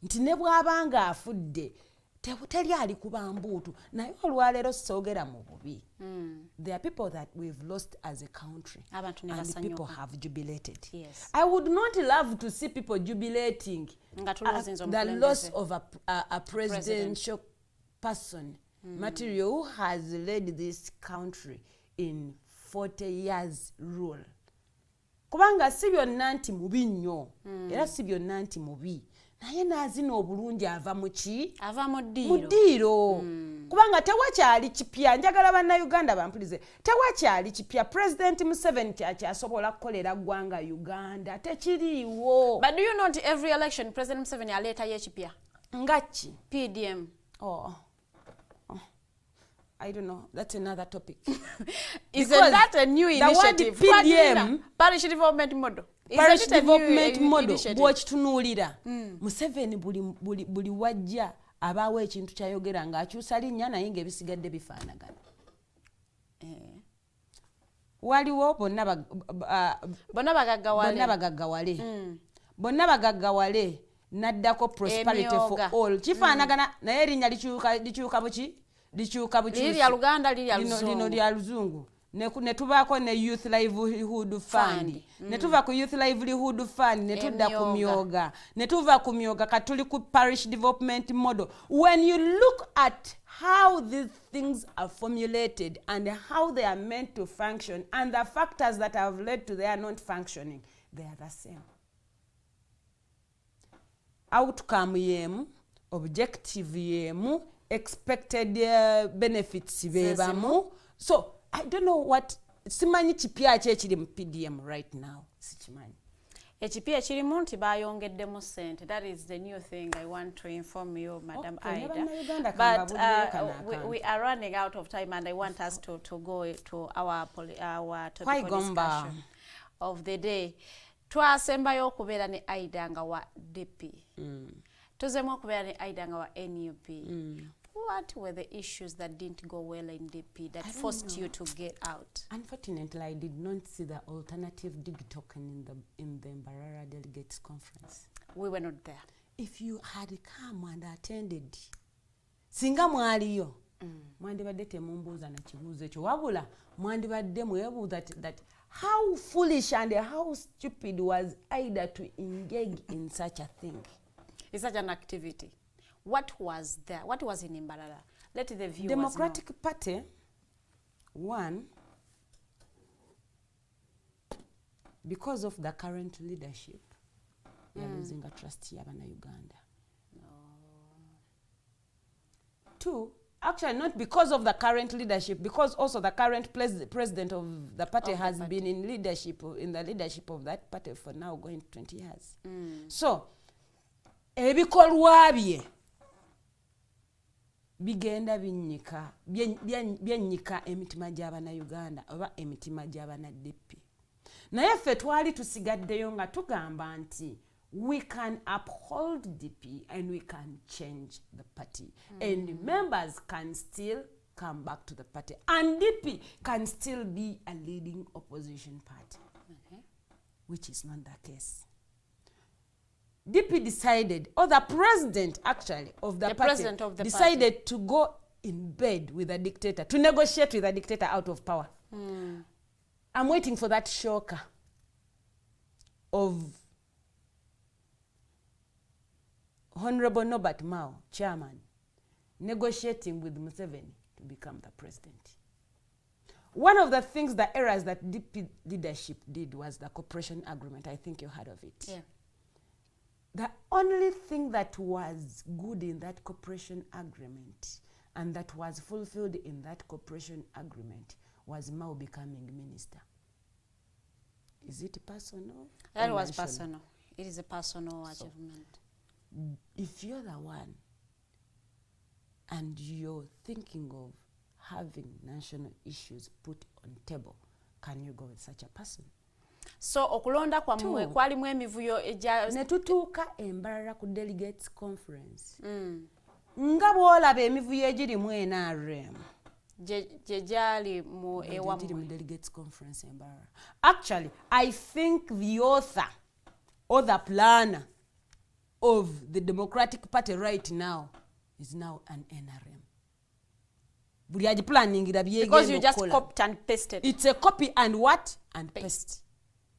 H: Nti ne bw'aba ng'afudde teri ali kuba mbuutu naye olwaleero soogera mu bubi. There are people that we've lost as a country and people have jubilated.
F: Yes.
H: I would not love to see people jubilating the loss of a presidential person, material who has led this country in 40 years rule. Kubanga si byonna nti mubi nnyo era si byonna nti mubi naye naazina obulungi ava mu ki?
F: Ava mu
H: ddiiro. Kubanga tewakyali kipya, njagala bannayuganda bampulize, tewakyali kipya. President Museveni kyakyasobola kukolera ggwanga Uganda tekiriiwo.
F: But do you know nti every election President Museveni aleetayo ekipya?
H: Nga ki?
F: PDM.
H: I don't know. That's another topic.
F: Isn't that a new initiative?
H: The word PDM,
F: Parish Development Model.
H: Parish Development Model, bw'okitunuulira Museveni buli wajja abaawo ekintu kyayogera ng'akyusa linnya naye ng'ebisigadde bifaanagana. Waliwo bonna bagaggawale naddako prosperity for all kifaanagana naye erinnya likyuka buki? Likyuka bukyusi. Lino lya luzungu. Ne tubaako ne Youth Livelihood Fund. Ne tuva ku Youth Livelihood Fund ne tudda ku myoga. Ne tuva ku myoga katuli ku Parish Development Model. When you look at how these things are formulated and how they are meant to function and the factors that have led to their not functioning, they are the same. Outcome yemu, objective yemu, expected benefits bebamu. So I don't know what simanyi kipya ekiri mu PDM right now. Sikimanyi.
F: Ekipya ekirimu nti bayongeddemu ssente. That is the new thing I want to inform you, Madam Aidah. But we are running out of time and I want us to go to our topic discussion of the day. Twasembayo okubeera ne Aidah nga wa DP. Tuzemu okubeera ne Aidah nga wa NUP. What were the issues that didn't go well in DP that forced you to get out?
H: Unfortunately, I did not see the alternative dig token in the Mbarara Delegates Conference.
F: We were not there.
H: If you had come and attended, singa mwaliyo, mwandibadde temumbuuza na kibuuzo ekyo wabula mwandibadde mwebuuza that how foolish and how stupid was Aidah to engage in such a thing.
F: It's such an activity. What was there? What was in Mbarara? Let the viewers
H: Democratic
F: know.
H: Party, one, because of the current leadership, they are losing a trust here in Uganda. Two, actually not because of the current leadership, because also the current president of the party has been in the leadership of that party for now going 20 years. So, ebikolwa bye bigenda byennyika emitima gy'Abannayuganda oba emitima gy'Abannadp. Naye ffe twali tusigaddeyo nga tugamba nti we can uphold DP and we can change the party. And members can still come back to the party. And DP can still be a leading opposition party, which is not the case. DP decided, or the president actually of the party decided to go in bed with a dictator, to negotiate with a dictator out of power. I'm waiting for that shocker of Honorable Norbert Mao, chairman, negotiating with Museveni to become the president. One of the things, the errors that DP leadership did was the cooperation agreement. I think you heard of it.
F: Yeah.
H: The only thing that was good in that cooperation agreement and that was fulfilled in that cooperation agreement was Mao becoming minister. Is it personal?
F: That was personal. It is a personal achievement.
H: If you're the one and you're thinking of having national issues put on table, can you go with such a person?
F: So okulonda kwa mwe kwalimu emivuyo eja
H: ne tutuuka Mbarara ku delegates conference. Nga bwolaba emivuyo egirimu NRM.
F: Jejali mu ewamu
H: delegates conference Mbarara. Actually, I think the author or the planner of the Democratic Party right now is now an NRM. Buli agiplaningira
F: because you just copied and pasted.
H: It's a copy and what? And paste.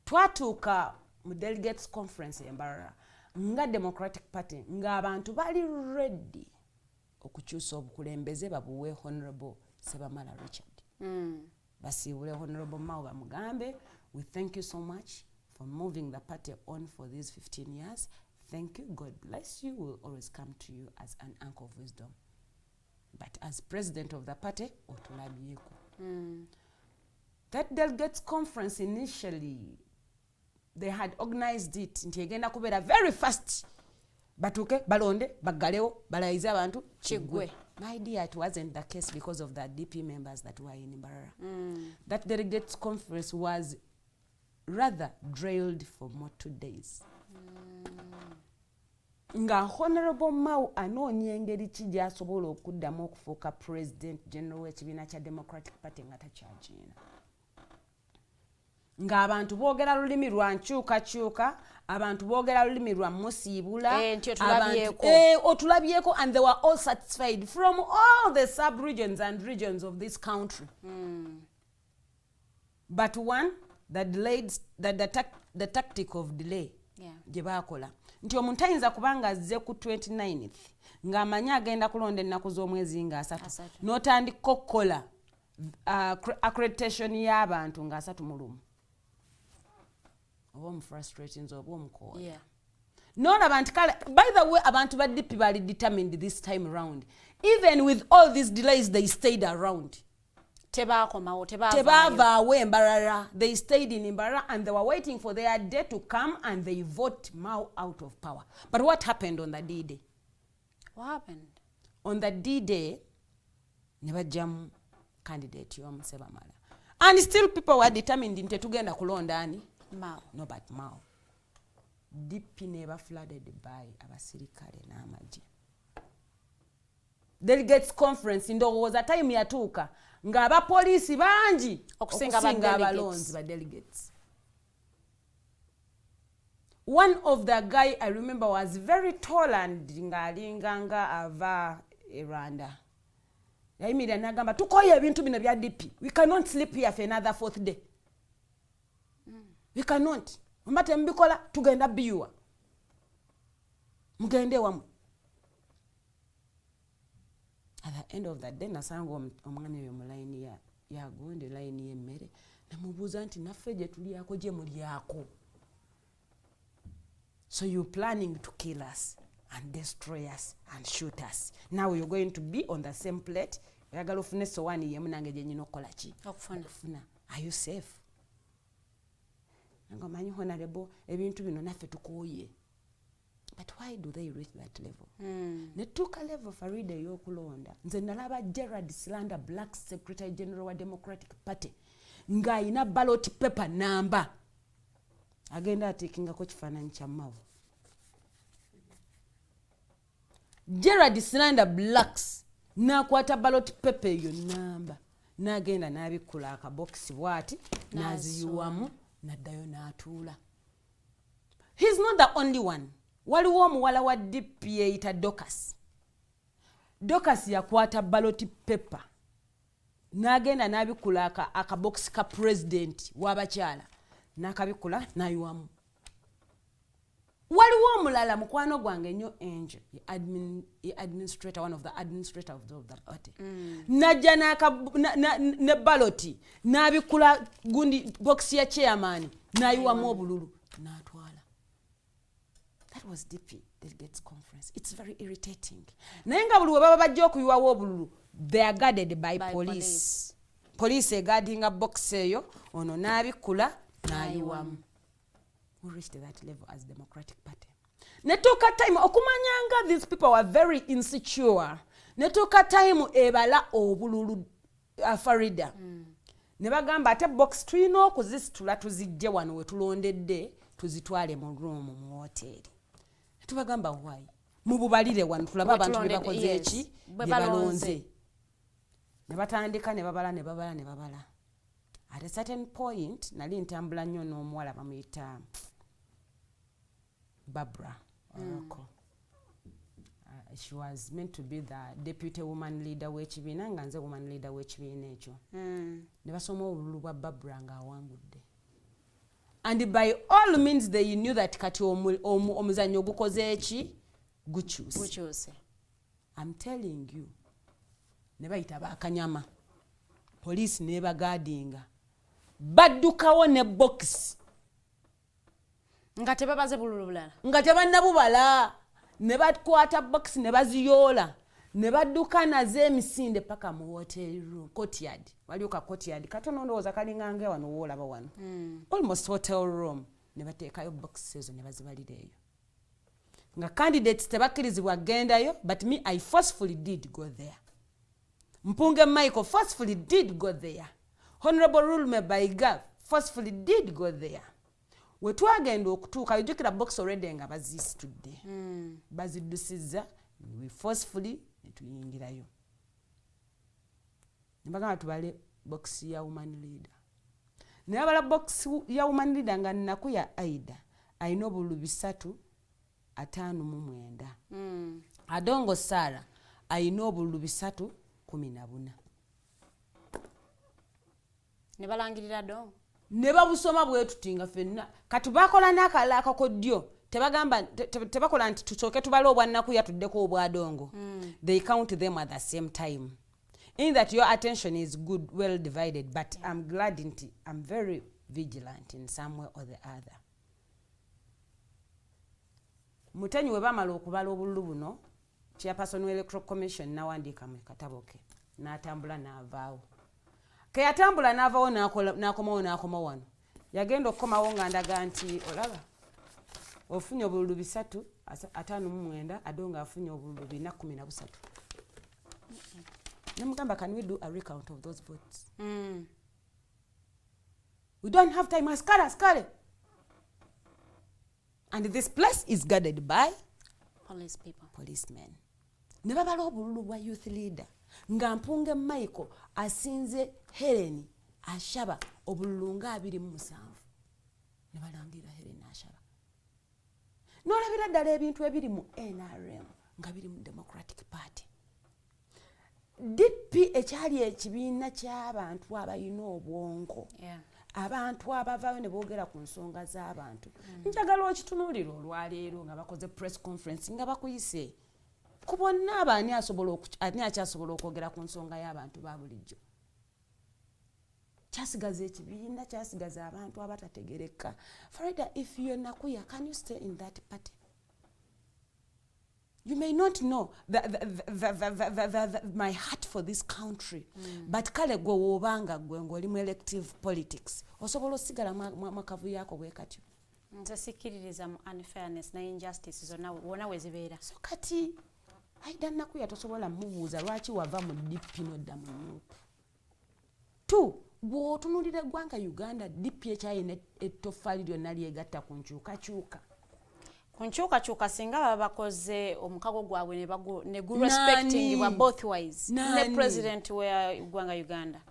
H: Twatuuka mu delegates conference embarara nga Democratic Party nga abantu bali ready okukyusa obukulembeze babuwe Honorable Sebamala Richard. Basiibule Honorable Mao bamugambe, we thank you so much for moving the party on for these 15 years. Thank you. God bless you. We'll always come to you as an anchor of wisdom. But as president of the party, that delegates conference initially, they had organized it nti egenda kubeera very fast. Batuke, balonde, bagaleo, balaize abantu, chigwe. My dear, it wasn't the case because of the DP members that were in Mbarara. That delegates conference was rather drilled for more 2 days. Nga Honorable Mao anoonya engeri ki gy'asobola okuddamu okufuuka president general w'ekibiina kya Democratic Party nga takyagiina. Ng'abantu boogera lulimi lwa nkyukakyuka, abantu boogera lulimi lwa musiibula, otulabyeko, and they were all satisfied from all the sub-regions and regions of this country. But one, that delayed, the tactic of delay, gye baakola. Nti omuntu ayinza kubanga azze ku 29th ng'amanyi agenda kulonda ennaku z'omwezi nga 3 n'otandika okukola accreditation y'abantu nga 3 mu lumu. Oba omufrustrations oba omukoola. N'olaba nti kale, by the way, abantu ba DP bali determined this time around. Even with all these delays, they stayed around. Tebavaawo Mbarara. They stayed in Mbarara and they were waiting for their day to come and they vote Mao out of power. But what happened on the D-Day?
F: What happened?
H: On the D-Day, never jam candidate Yom Sebamala. And still people were determined into tugenda kulonda ani?
F: Mao.
H: No, but Mao. DP never flooded by abasirikale n'amagye. Delegates conference ndowooza time yatuuka nga abapoliisi bangi okusinga abalonzi ba delegates. One of the guy I remember was very tall and ng'alinganga ava Rwanda. Yayimirira n'agamba tukoye ebintu bino bya DP. We cannot sleep here for another 4th day. We cannot. Mbate mbikola tugenda biwa. Mugende wamu. At the end of that day, nasanga omwana oyo mu line ya gonde line y'emmere namubuuza nti naffe gye tulyako gye mulyako. So you planning to kill us and destroy us and shoot us. Now you're going to be on the same plate. Oyagala ofune sowaani yemu nange gye nyina okukola ki? Okufuna. Are you safe? Nga manyi honorable ebintu bino naffe tukooye. But why do they reach that level? Netuuka level Farida y'okulonda. Nze nalaba Gerard Slanda, Black Secretary General wa Democratic Party, ng'ayina ballot paper number. Agenda ateekingako kifaananyi kya Mao. Gerard Slanda Blacks n'akwata ballot paper eyo number. N'agenda n'abikkula akabokisi bw'ati n'aziyiwamu n'addayo n'atuula. He's not the only one. Waliwo omuwala wa DP yeyita Docas. Docas yakwata ballot paper n'agenda n'abikula akabokisi ka president w'abakyala n'akabikula n'ayiwamu. Waliwo omulala mukwano gwange nnyo Angel, administrator, one of the administrators of the party. Najja ne ballot n'abikula gundi box ya chairman n'ayiwamu obululu n'atwala. That was DP delegates conference. It's very irritating. Naye nga buli we baba bajja okuyiwawo obululu, they are guarded by police. Police guarding a box eyo, ono n'abikula n'ayiwamu. We reached that level as Democratic Party. Netuuka time okumanyanga these people were very insecure. Netuuka time ebala obululu Farida. Ne bagamba ate box tulina okuzisitula tuzijje wano we tulondedde tuzitwale mu room mu hotel. Tubagamba why? Mububalire wano tulaba abantu be bakoze eki be balonze. Ne batandika ne babala. At a certain point nali ntambula nnyo n'omuwala bamuyita Barbara Oroko. she was meant to be the deputy woman leader w'ekibiina nga nze woman leader w'ekibiina ekyo ne basoma obululu bwa Barbara ng'awangudde. And by all means they knew that kati omuzannyo gukoze eki gukyuse. I'm telling you, ne bayita bakanyama, police ne bagaadinga, baddukawo ne box
F: nga tebabaze bululu bulala,
H: nga tebannabubala, ne bakwata box ne baziyoola, ne badduka nazo emisinde paka mu hotel room, courtyard. Waliwo ka courtyard katono ndowooza kalinga nge wano woolaba wano, almost hotel room. Ne bateekayo boxes ezo ne bazibalira eyo. Nga candidates tebakkirizibwa gendayo, but me I forcefully did go there. Mpunge Michael forcefully did go there. Honorable Rulme Baiga forcefully did go there. We twagenda okutuuka yujukira box already nga bazisitudde. Baziddusiza, we forcefully netuyingirayo. Nibagamba tubale box ya woman leader. Nabala box ya woman leader nga Nakuya Aidah ayina obululu 359. Adongo Sarah ayina obululu 314.
F: ne balangirira Dongo.
H: Ne babusoma bwetutinga fenna. Kati bakola n'akalala akakoddyo. Tebagamba tebakola nti tusooke tubale obwannakuya tuddeko obwa Dongo. They count them at the same time. In that your attention is good, well divided, but I'm glad I'm very vigilant in some way or the other. Mutenyi we bamala okubala obululu buno, Chairperson Electoral Commission nawandiika mu katabo ke, n'atambula n'avaawo. Ke yatambula n'avaawo n'akomawo wano. Yagenda okukomawo nga ndaga nti olaba ofunye obululu 359, Adongo afunye obululu 413. Namugamba, can we do a recount of those votes? We don't have time. Askari. And this place is guarded by policemen. Ne babala obululu bwa youth leader. Nga Mpunge Michael asinze Helen ashaba obululu nga 27. Ne balangira Helen ashaba. N'olabira ddala ebintu ebiri mu NRM nga biri mu Democratic Party. DP ekyali ekibiina ky'abantu abayina obwongo. Abantu abavaayo ne boogera ku nsonga z'abantu. Njagala okitunuulira olwaleero nga bakoze press conference nga bakuyise. Ku bonna ani akyasobola okwogera ku nsonga y'abantu ba bulijjo. Kyasigaza ekibiina, kyasigaza abantu abatategereka. Farida, if you're Nakuya, can you stay in that party? You may not know my heart for this country, but kale gwe wobanga gwe ng'oli mu elective politics osobola osigala makavu yako bwe katyo.
F: Nze sikiririza mu unfairness na injustice zonna wona we zibeera.
H: So kati Aidah Nakuya tosobola mubuuza lwaki wava mu DP n'odda mu NUP. 2 bw'otunuulira eggwanga Uganda, DP ekyayina ettoffaali lyonna lyegatta ku nkyukakyuka.
F: Kunchuka singa baba bakoze omukago gwabwe ne good respecting wa both ways. The president where Uganda.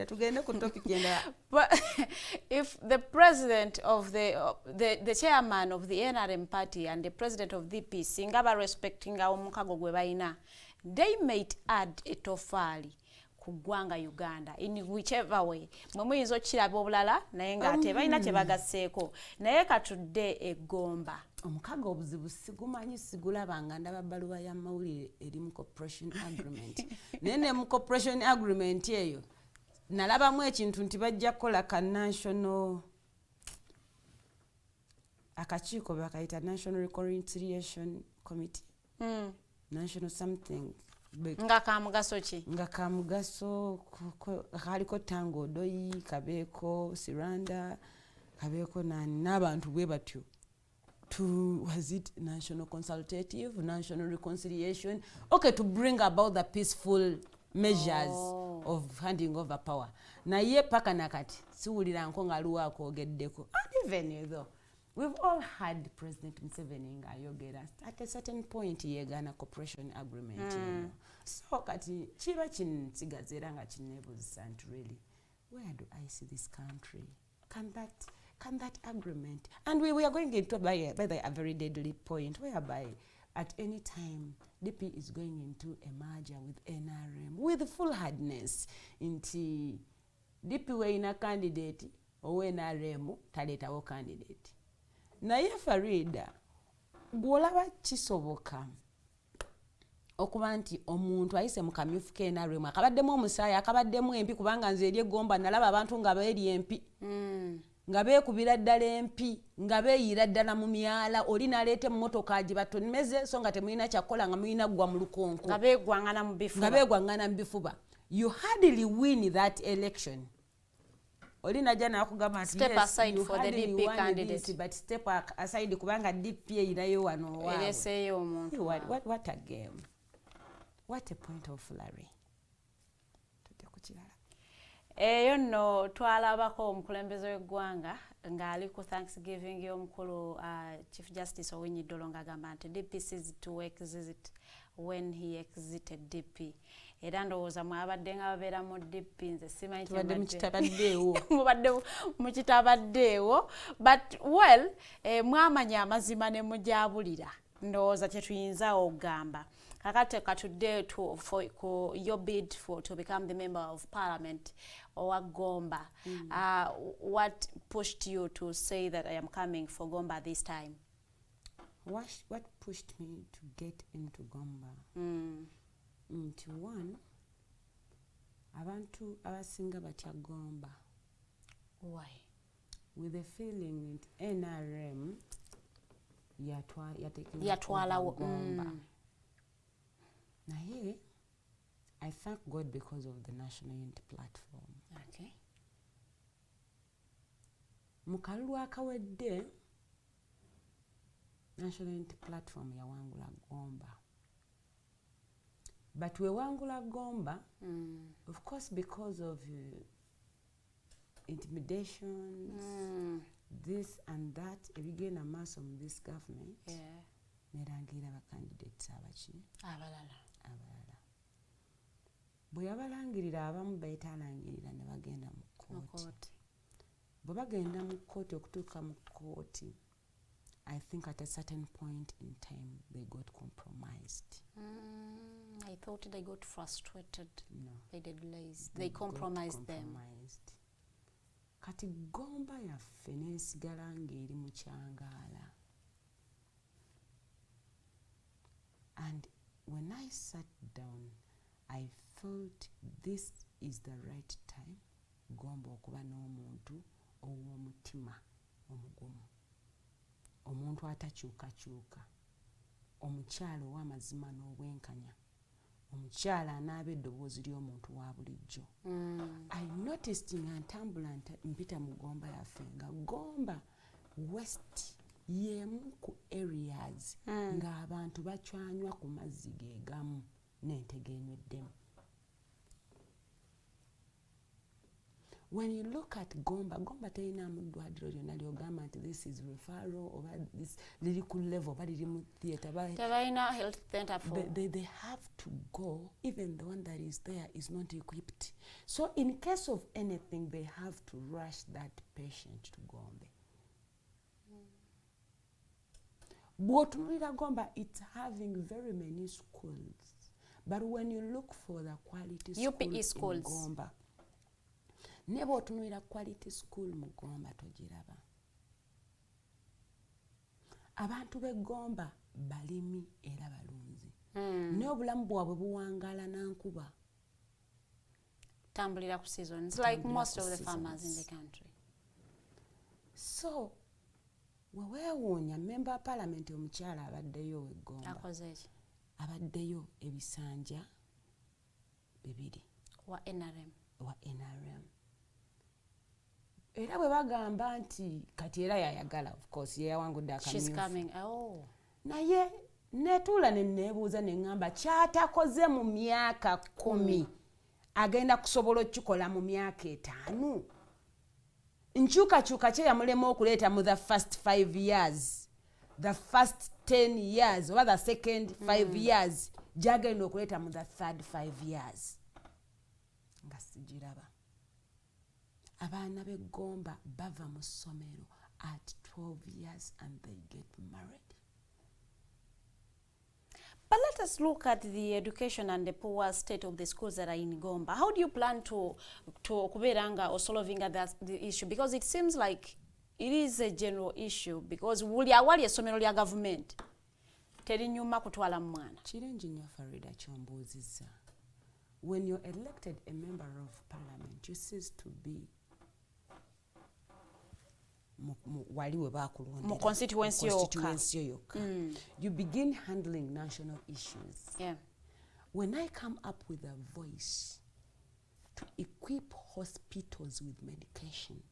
H: Tugende ku topic yenda.
F: But if the president of the chairman of the NRM party and the president of DP singa ba respecting omukago gwe bayina, they might add a tofali ku ggwanga Uganda in whichever way. Muyinza okiraba obulala naye nga ate balina kye bagasseeko. Naye katudde e Gomba.
H: Omukago obuzibu sigumanyi sigulabanga ndaba bbaluwa ya mawulire eri mu cooperation agreement. Naye mu cooperation agreement eyo nalabamu ekintu nti bajja kukola ka national akakiiko bakayita National Reconciliation Committee. National something.
F: Nga kamugaso ki?
H: Nga kamugaso kaliko Tango Doyi, Kabeko, Siranda, Kabeko n'abantu bwe batyo. Was it national consultative, national reconciliation? Okay, to bring about the peaceful measures of handing over power. Na ye paka nakati siwulira nko ngaliwo akogeddeko. And even though we've all had President Museveni ng'ayogera at a certain point yegana cooperation agreement. So kati kiba kinsigaza era nga kinneebuuzisa nti really where do I see this country? Can that agreement? And we are going into by a very deadly point whereby at any time DP is going into a merger with NRM with full hardness nti DP weina candidate owe NRM taletawo candidate naye Farida bwolaba kisoboka okuba nti omuntu ayise mu kamyufu ke NRM akabaddemu omusaayi akabaddemu empi kubanga nze eri eGomba nalaba abantu nga beeri empi nga beekubira ddala empi nga beeyira ddala mu myala oli naleeta emmotoka agibatonmeze so nga temulina kyakkola nga mulina ggwa mu lukonko
F: nga beegwangana mu bifuba.
H: You hardly win that election. Oli najja nakugamba nti
F: step aside for the DP candidate
H: but step aside kubanga DP eyinayo wano waabwe
F: ereseeyo omuntu.
H: What a game. What a point of flurry. Tudde ku kirala.
F: Eyo nno twalabako omukulembeze w'eggwanga ng'ali ku Thanksgiving y'omukulu Chief Justice Owiny Dollo ng'agamba nti DP ceased to exist when he exited DP. Era ndowooza mwabadde nga babeera mu DP nze simanyi
H: tubadde mukitabaddeewo
F: mubadde mukitabaddeewo but well mwamanya amazima ne mujabulira ndowooza kyetuyinza okugamba. Kakati katudde for your bid to become the member of parliament or Gomba. What pushed you to say that I am coming for Gomba this time?
H: What pushed me to get into Gomba? Nti one, abantu abasinga batya Gomba.
F: Why?
H: With the feeling that NRM
F: yatwalawo
H: Gomba. Naye, I thank God because of the National Unity Platform.
F: Okay.
H: Mu kalulu akawedde, National Unity Platform yawangula Gomba. But we wangula Gomba, of course, because of intimidations, this and that, ebigenda maaso mu this government. Nerangira aba candidates abalala. Bwe yabalangirira abamu bayitaalangirira ne bagenda mu kkooti. Bwe bagenda mu kkooti okutuuka mu kkooti, I think at a certain point in time they got compromised.
F: I thought they got frustrated.
H: No.
F: They did lazy. They compromised them.
H: Kati Gomba yaffe n'esigala ng'eri mu kyangaala. And when I sat down, I felt this is the right time Gomba okuba n'omuntu ow'omutima omugumu. Omuntu atakyukakyuka. Omukyala ow'amazima n'obwenkanya. Omukyala anaaba eddoboozi ly'omuntu wa bulijjo. I noticed nga ntambula mpita mu Gomba yaffe nga Gomba West y'emu ku areas ng'abantu bacwanywa ku mazzi geegamu n'entege enweddemu. When you look at Gomba terinamu ddwaliro lyonna ly'ogamba nti this is referral oba this liri ku level oba liri mu theatre.
F: Tebalina health center for.
H: They have to go, even the one that is there is not equipped. So in case of anything, they have to rush that patient to Gombe. Bw'otunuulira Gomba, it's having very many schools. But when you look for the quality schools in Gomba, ne bw'otunuulira quality school mu Gomba togiraba. Abantu b'e Gomba balimi era balunzi. N'obulamu bwabwe buwangaala na nkuba.
F: Tambulira ku seasons, like most of the farmers in the country.
H: So, weewuunya member of parliament omukyala abaddeyo e Gomba. Abaddeyo ebisanja bibiri.
F: Wa
H: NRM. Era bwe bagamba nti kati era yayagala, of course, yeyawangudde akamyufu.
F: She's coming. Oh.
H: Naye netuula ne neebuuza ne ŋŋamba kyatakoze mu myaka 10 agenda kusobola okukikola mu myaka 5. Nkyukakyuka kye yamulema okuleeta mu the first 5 years, the first 10 years oba the second 5 years gyagenda okuleeta mu the third 5 years. Nga sigiraba. Abaana b'e Gomba bava mu ssomero at 12 years and they get married.
F: us look at the education and the poor state of the schools that are in Gomba. How do you plan to kuberanga or solving the issue? Because it seems like it is a general issue because wuli awali esomero lya government teri nyuma kutwala mwana.
H: Chirenji nnyo Farida kyombuuzizza. When you're elected a member of parliament, you cease to be
F: mu constituency
H: yokka. You begin handling national issues.
F: Yeah.
H: When I come up with a voice to equip hospitals with medication,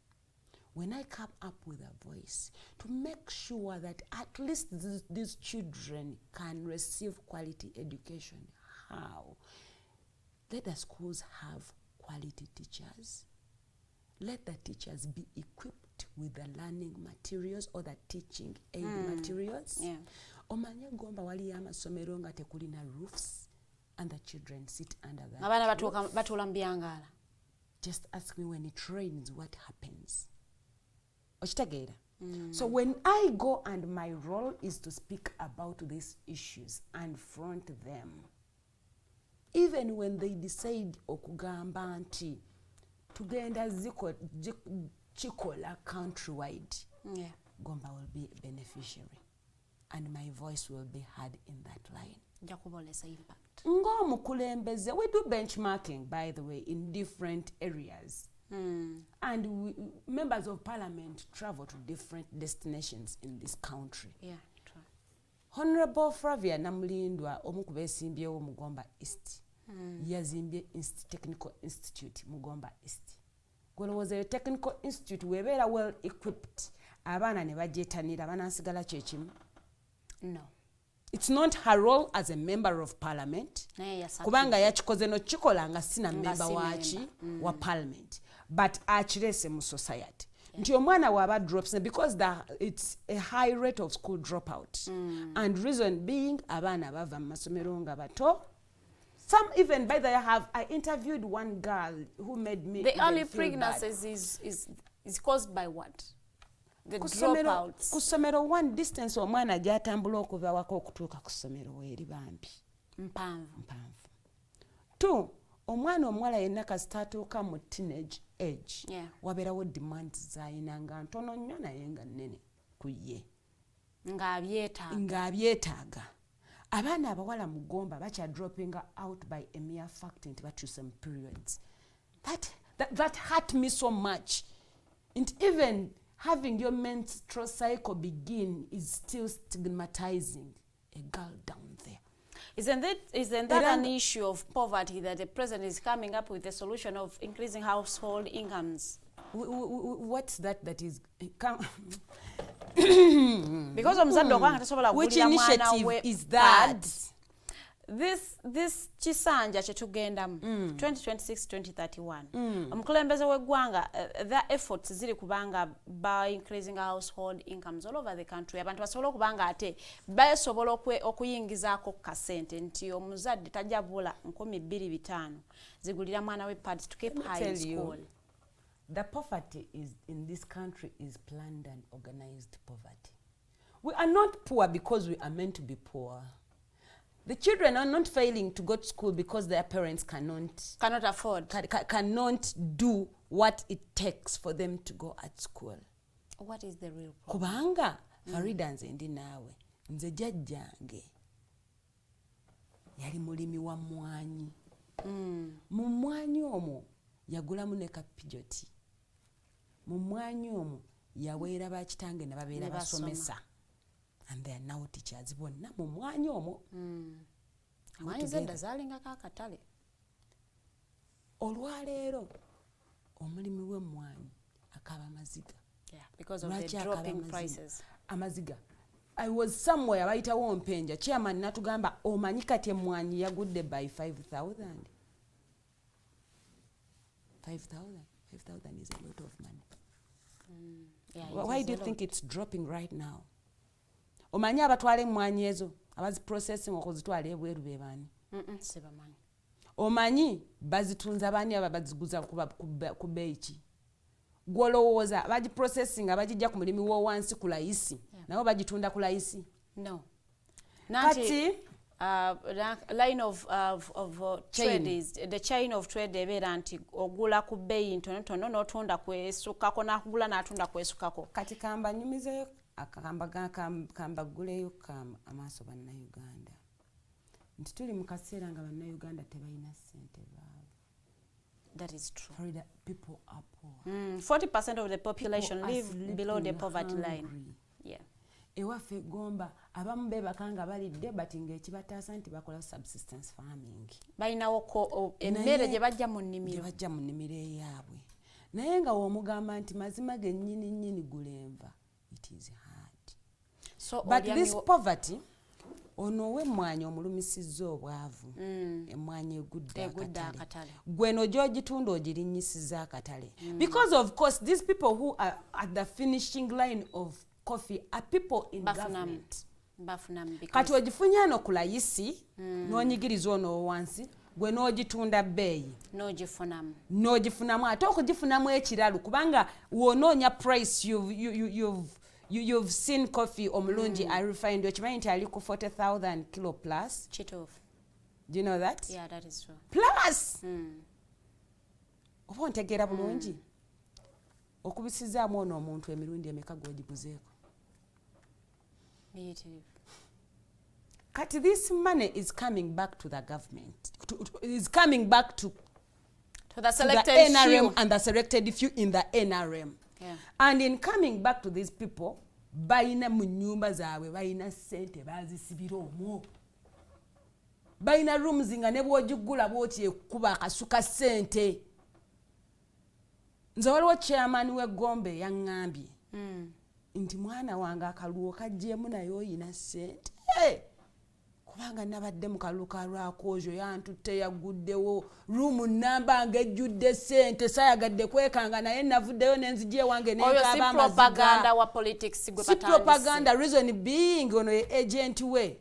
H: when I come up with a voice to make sure that at least these children can receive quality education, how? Let the schools have quality teachers. Let the teachers be equipped with the learning materials or the teaching aid materials.
F: Yeah.
H: Omanye Gomba wali amasomero nga tekulina roofs and the children sit under that.
F: Abana batula mbyangala.
H: Just ask me when it rains what happens. Okitegeera. So when I go and my role is to speak about these issues and front them, even when they decide okugamba nti tugenda chikola countrywide,
F: Yeah.
H: Gomba will be a beneficiary and my voice will be heard in that line.
F: Jakubolesa impact.
H: Ng'omukulembeze, we do benchmarking, by the way, in different areas. And members of parliament travel to different destinations in this country.
F: Yeah, true.
H: Honorable Flavia Namulindwa omukuba esimbyewo mu Gomba East. Yazimbye Technical Institute mu Gomba East. Gwolowooza Technical Institute webeera well equipped. Abaana ne bagyetanira banaasigala kyekimu.
F: No.
H: It's not her role as a member of parliament. Kubanga yakikoze no kikola nga sina member wachi wa parliament. But Ajjereze mu society. Nti omwana waba drops because it's a high rate of school dropout. And reason being abana bava mu masomero nga bato. Some even by the way I interviewed one girl who made me
F: the early pregnancies is caused by what? The dropouts.
H: Kusomero one distance omwana gyatambula okuva wako okutuuka ku ssomero weeri bambi.
F: Mpanvu.
H: Two, omwana omuwala yenna kasita atuuka mu teenage age.
F: Yeah.
H: Wabeerawo demand zayina nga ntono nnyo naye nga nnene ku ye. Ng'abyetaaga. Abaana abawala mu Gomba bakya dropping out by a mere fact nti bakyusa mu periods. That hurt me so much. And even having your menstrual cycle begin is still stigmatizing a girl down there.
F: Isn't that an issue of poverty that the president is coming up with a solution of increasing household incomes?
H: What's that is...
F: Because which
H: initiative is that?
F: This chisanja chetugendamu 2026-2031 omukulembeze w'eggwanga the efforts ziri kubanga by increasing household incomes all over the country abantu basobola okubanga ate basobola okuyingizaako kasente nti omuzadde tajja bula 2,500 zigulira mwana we pads to keep high in school.
H: The poverty is in this country is planned and organized poverty. We are not poor because we are meant to be poor. The children are not failing to go to school because their parents cannot
F: afford,
H: cannot do what it takes for them to go at school.
F: What is the real problem?
H: Kubanga Farida nze ndi naawe nze jjajjange yali mulimi wa mmwanyi. Mu mmwanyi omwo yagulamu ne kapijoti. Mu mmwanyi omwo yaweera bakitange ne babeera basomesa. And they are now teachers. Bonna mu mmwanyi omwo.
F: Mmwanyi zedda zaalingako akatale.
H: Olwaleero omulimi w'emmwanyi akaba amaziga.
F: Yeah, because of the dropping prices.
H: Amaziga. I was somewhere bayitawo mpenja. Chairman natugamba omanyi kati emmwanyi yagudde by 5,000. 5,000 is a lot of money.
F: Yeah,
H: why do you think it's dropping right now? Omanyi abatwala emmwanyi ezo abazi processing okuzitwala ebweru be baani?
F: Sibamanyi.
H: Omanyi bazitunza baani aba baziguza ku bbeeyi ki? Gwolowooza bagi processing abagijja ku mulimi w'owansi ku layisi nabo bagitunda ku layisi?
F: No.
H: Kati
F: line of trade is the chain of trade ebeera nti ogula ku bbeeyi ntonotono n'otunda kwesukako n'akugula n'atunda kwesukako.
H: Kati kamba nyumizeyo kamba guleyo amaaso bannayuganda nti tuli mu kaseera nga bannayuganda tebalina ssente baabwe.
F: That is true.
H: Florida, people are poor.
F: 40% of the population live below the poverty line. Yeah.
H: Ewaffe Gomba abamu beebaka nga balidde but ng'ekibataasa nti bakola subsistence farming.
F: Balinawo emmere gye bajja mu
H: nnimiro eyaabwe. Naye nga w'omugamba nti mazima gennyini gulenva, it is hard.
F: So,
H: but this poverty, ono ow'emmwanyi omulumisizza obwavu, emmwanyi egudde akatale. Gwe n'ogitunda ogirinnyisizza akatale. Because of course these people who are at the finishing line of coffee are people in government. Kati ogifunye ano ku layisi n'onyigiriza ono wansi gwe n'ogitunda bbeeyi n'ogifunamu ate okugifunamu ekiralu kubanga wonoonya price you've seen coffee omulungi refined okimanyi nti ali ku 40,000 kilo plus. Do you know that?
F: Yeah, that is true.
H: Plus oba ontegeera bulungi okubisizaamu ono omuntu emirundi emeka gw'ogiguzeeko. Kati this money is coming back to the government, is coming back to
F: the selected
H: NRM
F: few.
H: And the selected few in the NRM.
F: Yeah.
H: And in coming back to these people, bayina mu nnyumba zaabwe bayina ssente baazisibira omwo. Bayina rooms nga ne bw'ogigula bw'oti ekuba akasuka ssente. Nze waliwo chairman we Gomba yaŋŋambye nti mwana wange akaluwo kajjeemu naye oyina ssente. Kubanga nabadde mu kaluwo ka lwakoojo yantutte yaguddewo ruumu nnamba ng'ejjudde ssente saayagadde kwekanga naye navuddeyo n'enzigi ewange n'enkaaba amaziga.
F: Propaganda wa politics gwe batandise.
H: Si propaganda, reason being ono ye agent we.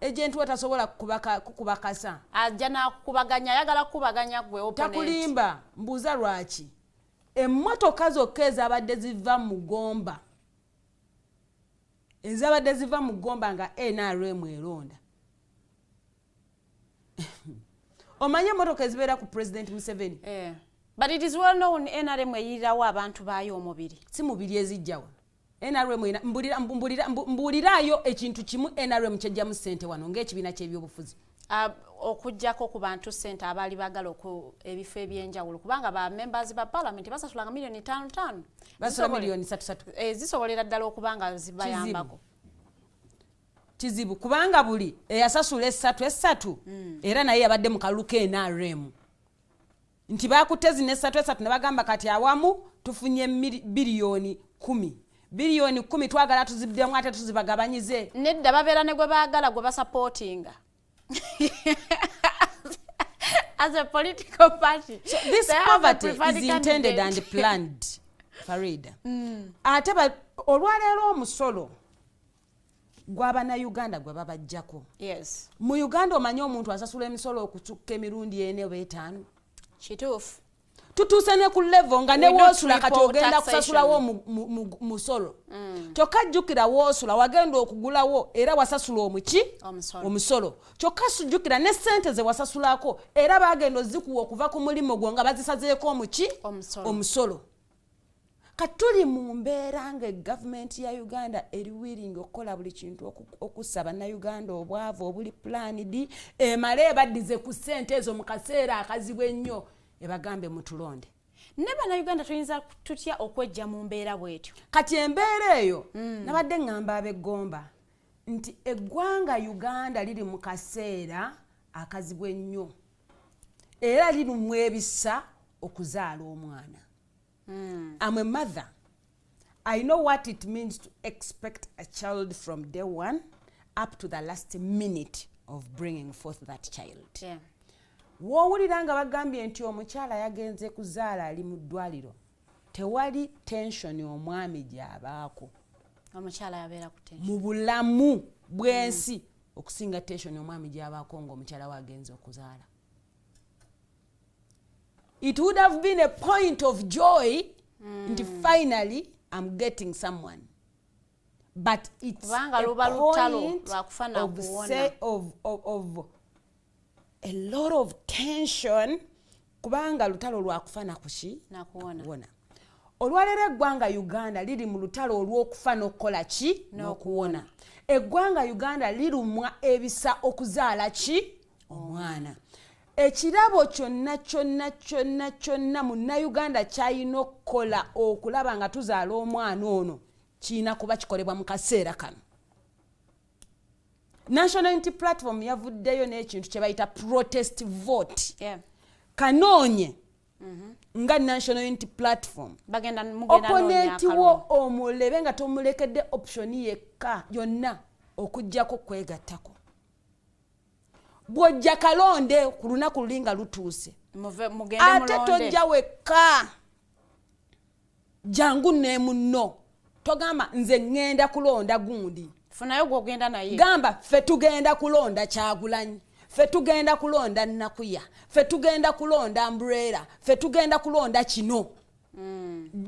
H: Agent we tasobola kukubakasa.
F: Ajja n'akubaganya ayagala kukubaganya gwe opponent.
H: Takulimba mbuuza lwaki. Emmotoka zokka ezabadde ziva mu Gomba. Ezabadde ziva mu Gomba nga NRM eronda. Omanye emmotoka ezibeera ku President Museveni.
F: But it is well known NRM eyirirawo abantu baayo omubiri.
H: Si mubiri ezijjawo. NRM mbuuliraayo ekintu kimu NRM kyejjamu ssente wano ng'ekibiina ky'ebyobufuzi.
F: Okujjako ku bantu ssente abaali baagala ebifo ebyenjawulo kubanga ba members ba palamenti basasulanga milioni 5.
H: Basula milioni 3.
F: Zisobolera ddala okubanga zibayambako.
H: Kizibu kubanga buli eyasasula esatu era naye yabadde mu kaluka NRM. Nti bakutte zino esatu ne bagamba kati awamu tufunye bilioni 10. Bilioni 10 twagala tuzibbemu ate tuzibagabanyize.
F: Nedda babeera ne gwe baagala gwe basupportinga. As a political party.
H: So this poverty is intended and planned, Farida. Ate olwaleero omusolo gw'Abannayuganda gwe babajjako.
F: Yes.
H: Mu Uganda omanyi omuntu asasula emisolo okucukka emirundi 4 oba 5.
F: Kituufu.
H: Tutuuse ne ku level nga ne woosula kati ogenda kusasulawo musolo. Kyokka jjukira woosula wagenda okugulawo era wasasula omusolo. Kyokka jjukira ne ssente ze wasasulako era bagenda ozikuwa okuva ku mulimo gwo nga bazisazeeko omusolo. Katuli mu mbeera nga gavumenti ya Uganda eri willing okukola buli kintu okussa bannayuganda obwavu obuli planned emale ebaddize ku ssente ezo mu kaseera akazibu ennyo ebagambe mutulonde.
F: Ne bannayuganda tuyinza tutya okwejja mu mbeera bwetyo.
H: Kati embeera eyo nabadde ngamba ab'eggomba nti eggwanga Uganda liri mu kaseera akazibu ennyo era lirimu ebisa okuzaala omwana. I'm a mother. I know what it means to expect a child from day one up to the last minute of bringing forth that child.
F: Yeah.
H: Wowulira nga bagambye nti omukyala yagenze kuzaala ali mu ddwaliro tewali tension omwami gy'abaako.
F: Omukyala yabeera ku tension.
H: Mu bulamu bw'ensi okusinga tension omwami gy'abaako ng'omukyala we agenze okuzaala. It would have been a point of joy and finally I'm getting someone. but it's
F: Kubanga
H: a
F: luba lutalo
H: point
F: lwakufa na
H: of,
F: kuwona.
H: say, of a lot of tension kubanga lutalo lwakufa na kushi
F: Na kuwona.
H: olwaleero eggwanga Uganda liri mu lutalo olw'okufa n'okukola ki n'okuwona. Eggwanga Uganda lirumwa ebisa okuzaala ki omwana. Ekirabo kyonna munnayuganda kyalina okukola okulaba nga tuzaala omwana ono kirina kuba kikolebwa mu kaseera kano. National Unity Platform yavuddeyo n'ekintu kye bayita protest vote. Kanoonye nga National Unity Platform opponenti wo omulebe nga tomulekedde option yekka yonna okujjako kwegattako. Bw'ojja kalonde ku lunaku luli nga lutuuse ate tojja wekka jangu ne munno togamba nze ŋŋenda kulonda gundi
F: funayo gw'ogenda naye
H: gamba ffe tugenda kulonda Kyagulanyi, ffe tugenda kulonda Nakuya, ffe tugenda kulonda Umbrella, ffe tugenda kulonda kino.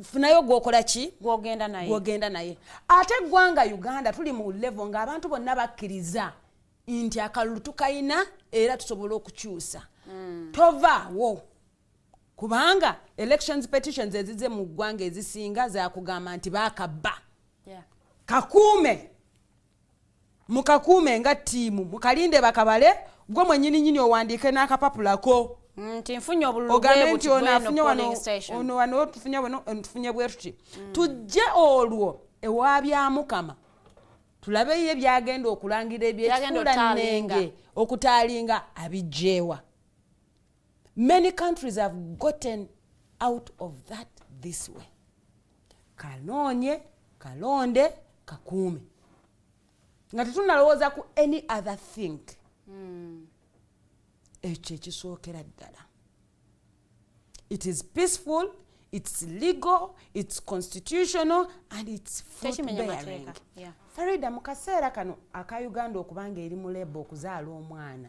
H: Funayo gwokola ki
F: gw'ogenda
H: naye. Ate eggwanga Uganda tuli mu level ng'abantu bonna bakkiriza nti akalulu tukayina era tusobola okukyusa. Tovaawo kubanga elections petitions ezize mu ggwanga ezisinga zakugamba nti baakabba. Kakuume mukakuume nga ttiimu mukalinde bakabale gwe mwennyini owandiike n'akapapulako
F: nti nfunye obululu
H: ogambe nti ono afunye wano tufunye wano tufunye bwe tuti tujje olwo ewaabya Mukama tulabe ye byagenda okulangira ebyekikula nnenge okutaalinga abijjeewa. Many countries have gotten out of that this way. Kanoonye, kalonde, kakuume. Nga tetunalowooza ku any other thing. Ekyo ekisookera ddala. It is peaceful, it's legal, it's constitutional, and it's fruit-bearing. Farida, mu kaseera kano aka Uganda okubanga eri mu lebo okuzaala omwana.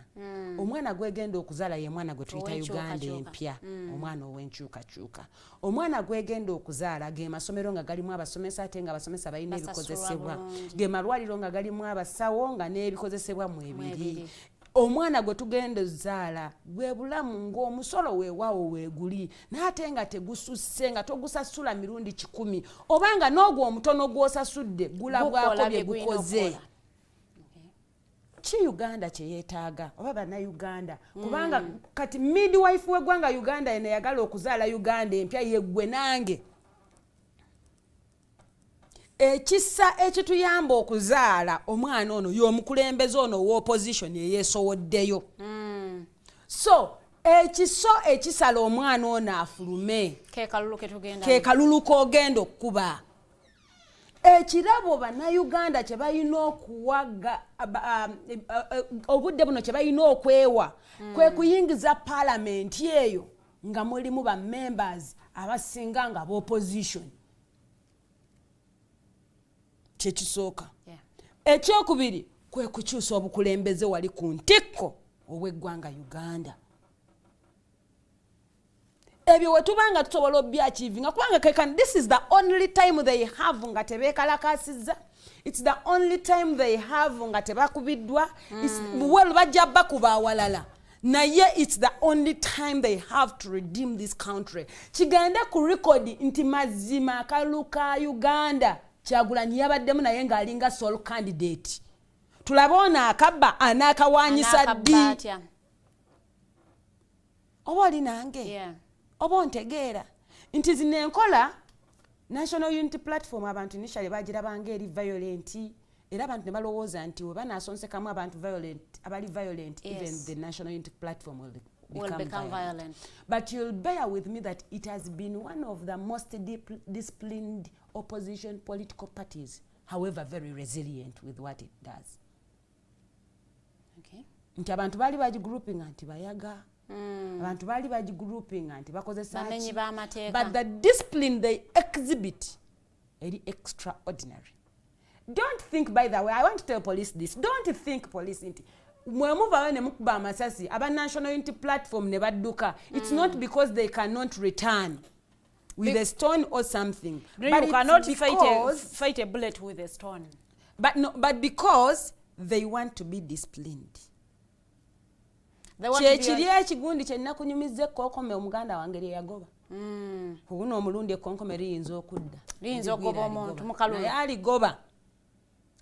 H: Omwana gwegenda okuzaala ye mwana gwe tuyita Uganda empya, omwana ow'enkyukakyuka. Omwana gwegenda okuzaala ge masomero nga galimu abasomesa ate nga abasomesa balina ebikozesebwa. Ge malwaliro nga galimu abasawo nga n'ebikozesebwa mu ebiri. Omwana gwe tugenda okuzaala gwe bulamu ng'omusolo weewaawo weeguli n'ate nga tegususse nga togusasula mirundi 10 obanga n'ogwo omutono gw'osasudde gulabwako bye gukoze. Ki Uganda kye yeetaaga oba bannayuganda kubanga kati midwife w'eggwanga Uganda eno yagala okuzaala Uganda empya yeggwe nange. Ekissa ekituyamba okuzaala omwana ono y'omukulembeze ono w'opposition eyeesowoddeyo. So ekiso ekisala omwana ono afulume ke kalulu k'ogenda okkuba. Ekirabo bannayuganda kye balina okuwaga obudde buno kye balina okwewa kwe kuyingiza palamenti eyo nga mulimu ba members abasinga nga b'opposition. Kyekisooka. Ekyokubiri kwe kukyusa obukulembeze wali ku ntikko obw'eggwanga Uganda. Ebyo we tubanga tusobola obyachivinga kubanga this is the only time they have nga tebeekalakasizza. It's the only time they have nga tebakubiddwa. Well bajja bakuba awalala. Naye it's the only time they have to redeem this country. Kigenda ku record nti mazima akalu ka Uganda Kyagulanyi yabaddemu naye ng'alinga sole candidate. Tulabona akabba anaakawanyisa ddi. Oba oli nange? Oba ontegeera? Nti zino enkola National Unity Platform abantu initially bagirabanga eri violent era abantu ne balowooza nti we banaasonsekamu abantu abali violent even the National Unity Platform will become violent. But you'll bear with me that it has been one of the most disciplined opposition political parties, however very resilient with what it does.
F: Okay.
H: Nti abantu bali bagigrouping anti bayaga. Abantu bali bagigrouping anti bakozesa ki. But the discipline they exhibit is extraordinary. Don't think, by the way, I want to tell police this. Don't think police nti mwemuvayo ne mukuba amasasi aba National Unity Platform ne badduka. It's not because they cannot return with a stone or something.
F: But you cannot fight a bullet with a stone.
H: but because they want to be disciplined. Kyekiri ekigundi kye nnakunyumiza ekkonkome omuganda wange lye yagoba. Kuguno omulundi ekkonkome liyinza okudda.
F: Liyinza okugoba omuntu mu kalulu.
H: Naye aligoba.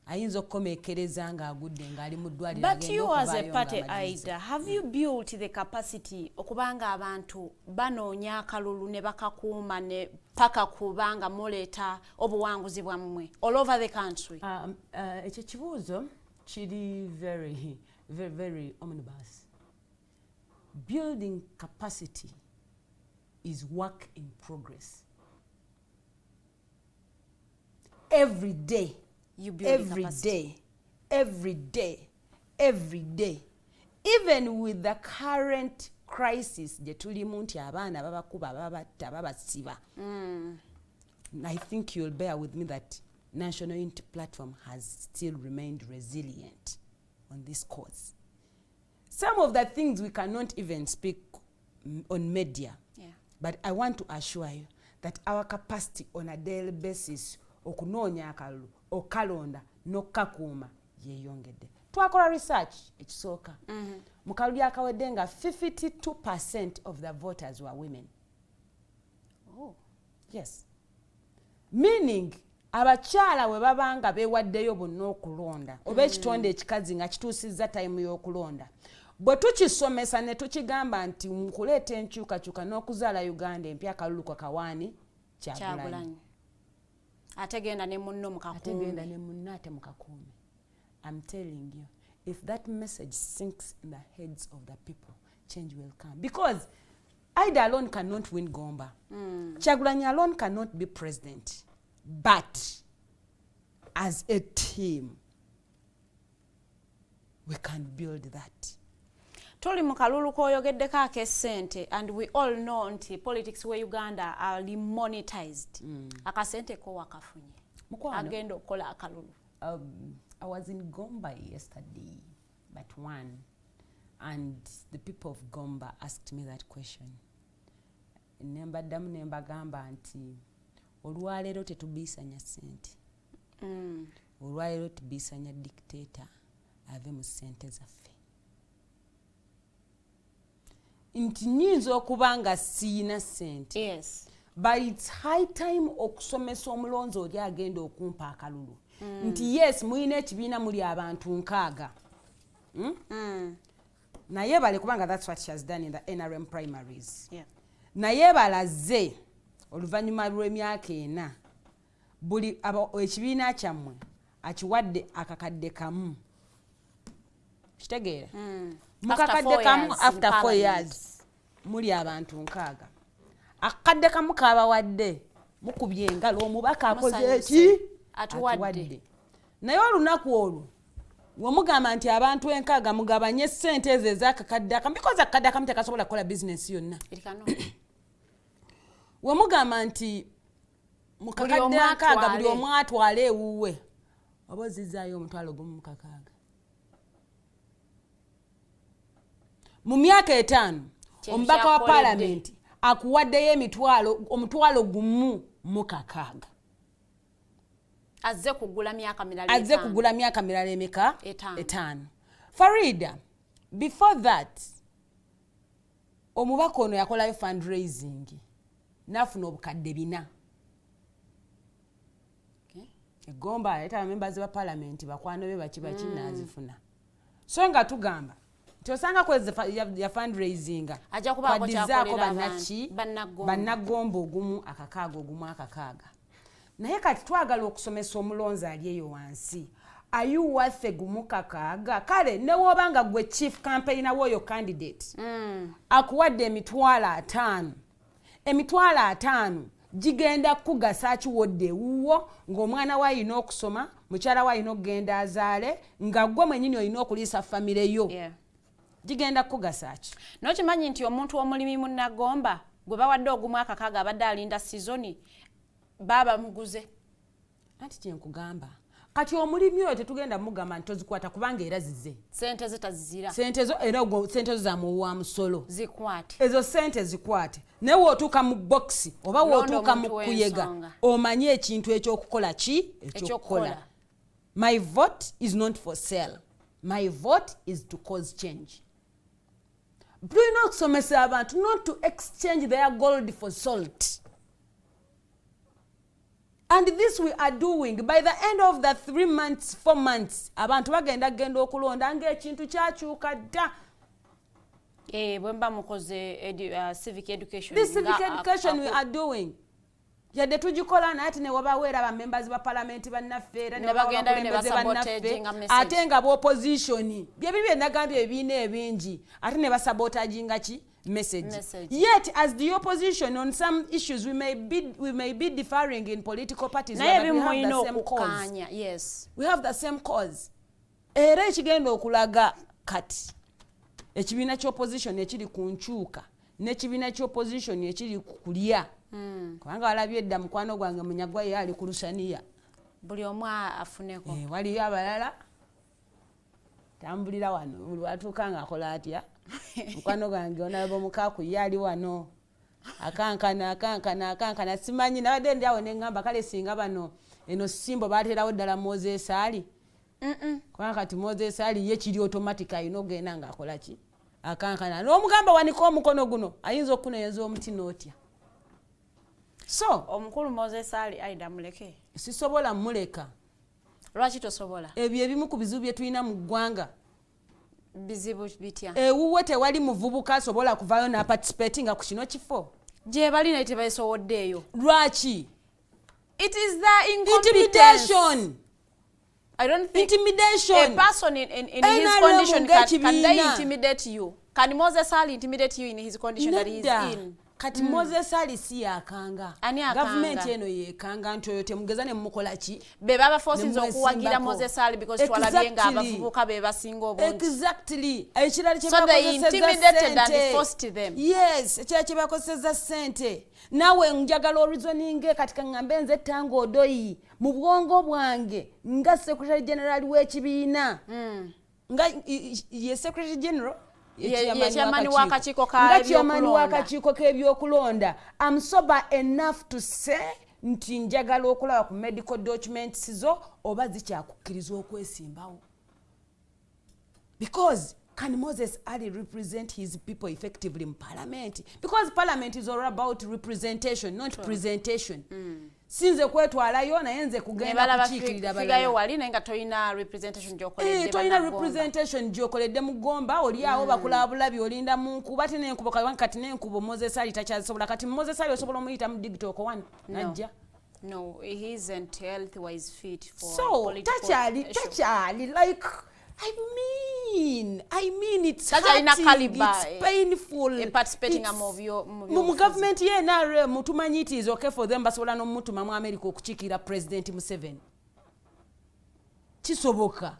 H: Ayinza okukomekereza ng'agudde ng'ali mu ddwaliro.
F: But you as a party, Aidah, have you built the capacity okubanga abantu banoonya akalulu ne bakakuuma ne paka kubanga muleeta obuwanguzi bwammwe all over the country?
H: Ekyo kibuuzo kiri very omnibus. Building capacity is work in progress. Every day.
F: You build
H: every day. Even with the current crisis, je tulimu nti abaana babakuba babatta babasiba. I think you'll bear with me that National Unity Platform has still remained resilient on this cause. Some of the things we cannot even speak on media.
F: Yeah.
H: But I want to assure you that our capacity on a daily basis okunoonya akalulu okalonda n'okakuuma yeeyongedde. Twakola research ekisooka. Mu kalulu akawedde nga 52% of the voters were women.
F: Oh.
H: Yes. Meaning abakyala we babanga beewaddeyo bonna okulonda oba ekitonde ekikazi nga kituusizza time y'okulonda. Bwe tukisomesa ne tukigamba nti nkuleeta enkyukakyuka n'okuzaala Uganda empya akalulu kwa kawaani Kyagulanyi.
F: Ategenda ne munno mukakuume. I'm telling you, if that message sinks in the heads of the people, change will come. Because Aidah alone cannot win Gomba. Kyagulanyi alone cannot be president. But as a team, we can build that. Toli mukalulu koyogeddeko ak'essente, and we all know nti politics we Uganda are monetized. Akasente ko wakafunye. Agenda okukola akalulu. I was in Gomba yesterday, but one, and the people of Gomba asked me that question. Nembaddamu nembagamba nti olwaleero tetubiisanya ssente. Olwaleero tubiisanya dictator ave mu ssente zaffe. Nti nyinza okuba nga siina ssente. Yes. But it's high time okusomesa omulonzi oli agenda okumpa akalulu. Nti yes, muyina ekibiina muli abantu nkaaga. Naye bale kubanga that's what she has done in the NRM primaries. Yeah. Naye balaze oluvannyuma lw'emyaka 4 buli ekibiina kyammwe akiwadde akakadde kamu. Kitegeera? Mukakadde kamu after 4 years muli abantu nkaaga. Akakadde kamu kabawadde mukubye engalo omubaka akoze eki atuwadde. Naye olunaku olwo wamugamba nti abantu enkaaga mugabanye ssente ezo ez'akakadde akamu, because akakadde akamu tekasobola kukola business yonna. Wamugamba nti mukakadde akaaga buli omu atwale ewuwe oba ozizaayo omutwalo gumu mu kakaaga. Mu myaka 5 omubaka wa palamenti akuwaddeyo omutwalo gumu mu kakaaga. Azze kugula myaka mirala emeka 5. Farida, before that omubaka ono yakolayo fundraising nafuna obukadde 4. Egomba aleta members ba parliament bakwano be bakibachi nazifuna. So nga tugamba tosanga kweze ya fundraising aja kubako kyakolera bannagomba ogumu akakaaga ogumu akakaaga. Naye kati twagala okusomesa omulonzi ali eyo wansi. Ayu wathe gumu kakaaga kale ne wobanga gwe chief campaigner woyo candidate akuwadde emitwalo 5. Emitwalo 5 jigenda kugasa kiwodde wuwo ng'omwana wa ayina okusoma, mukyala wa ayina okugenda azaale, nga gwe mwennyini olina okuliisa famire yo. Yeah. Jigenda kugasa ki? N'okimanyi nti omuntu omulimi munnagomba gwe bawadde ogumu akakaaga abadde alinda sizoni baba muguze. Anti kyenkugamba kati omulimi oyo tetugenda mugamba nti tozikwata kubanga era zize. Sente ze tazizira. Sente zo era sente zo za muwa musolo. Zikwate. Ezo sente zikwate. Ne wotuka mu boxi oba wotuka mu kuyega omanye ekintu ekyokukola ki ekyokukola.
H: My vote is not for sale. My vote is to cause change. Tulina okusomesa abantu not to exchange their gold for salt. And this we are doing. By the end of the 3 months, 4 months, abantu bagenda okulonda ng'ekintu kyakyuka dda.
F: Bwemba mukoze civic education.
H: This civic education we are doing. Yadde tugikola naye ati ne wabaweera ba members ba palamenti bannaffe era ne bagenda ne basabotage ate nga opposition bye bibye nagambye ebiina ebingi ate ne basabotaginga ki message. Yet as the opposition on some issues we may be differing in political parties, but we have the same cause.
F: Yes,
H: we have the same cause. Era ekigenda okulaga kati ekibiina ky'opposition ekiri ku nkyuka n'ekibiina ky'opposition ekiri ku kulya. Kubanga walabye edda mukwano gwange munyagwa ye ali ku lusaniya
F: buli omu afuneko.
H: Waliyo abalala tambulira wano buli watuuka ng'akola atya mukwano gwange onalaba omukaaku ye ali wano akankana simanyi nabadde ndi awo ne ŋŋamba kale singa bano eno simbo baaterawo ddala Moses ali kubanga kati Moses ali ye kiri automatic ayina ogenda ng'akola ki akankana n'omugamba wanika omukono guno ayinza okunenyeza omuti n'otya. So
F: omukulu Moses ali Aidah muleke.
H: Sisobola muleka.
F: Lwaki tosobola?
H: Ebyo ebimu ku bizibu bye tulina mu ggwanga.
F: Bizibu bitya?
H: Wuwe tewali muvubuka asobola kuvayo na participating ku kino kifo.
F: Gye bali naye tebasoboddeeyo.
H: Lwaki?
F: It is the
H: intimidation.
F: I don't think
H: intimidation.
F: A person in his condition can they intimidate you? Can Moses Ali intimidate you in his condition that he is in?
H: Kati Moses ali si yakanga. Government eno yekanga nti oyo temugeza ne mukola ki?
F: Be baba forces okuwagira Moses Ali because twalabye nga abavubuka be basinga obungi.
H: Exactly. Ekirali kye
F: so they intimidated and forced them.
H: Yes, ekirali kye bakoseza sente. Nawe njagala reasoning katika ngambe nze tango odoyi mu bwongo bwange nga Secretary General w'ekibiina. Nga ye Secretary General
F: Yechamani wakakiiko
H: k'ebyokulonda. I'm sober enough to say nti njagala okulaba ku medical documents zo oba zikyakukkiriza okwesimbawo. Because can Moses Ali represent his people effectively in parliament? Because parliament is all about representation, not presentation. Sinze kwetwalayo naye nze kugenda kukiikirira balala.
F: Figayo wali naye nga toyina representation gy'okoledde.
H: Toyina representation gy'okoledde mu Gomba oli awo bakulabulabi olinda mu nkuba ate n'enkubo kati n'enkubo Moses Ali takyasobola. Kati Moses Ali osobola omuyita mu digital ko one najja.
F: No, he isn't health-wise fit for
H: political tachali like I mean it's hurting, it's painful.
F: Participating of your
H: government ye na mutumanyi it is okay for them basobola n'omutuma mu America okukiikirira President Museveni. Kisoboka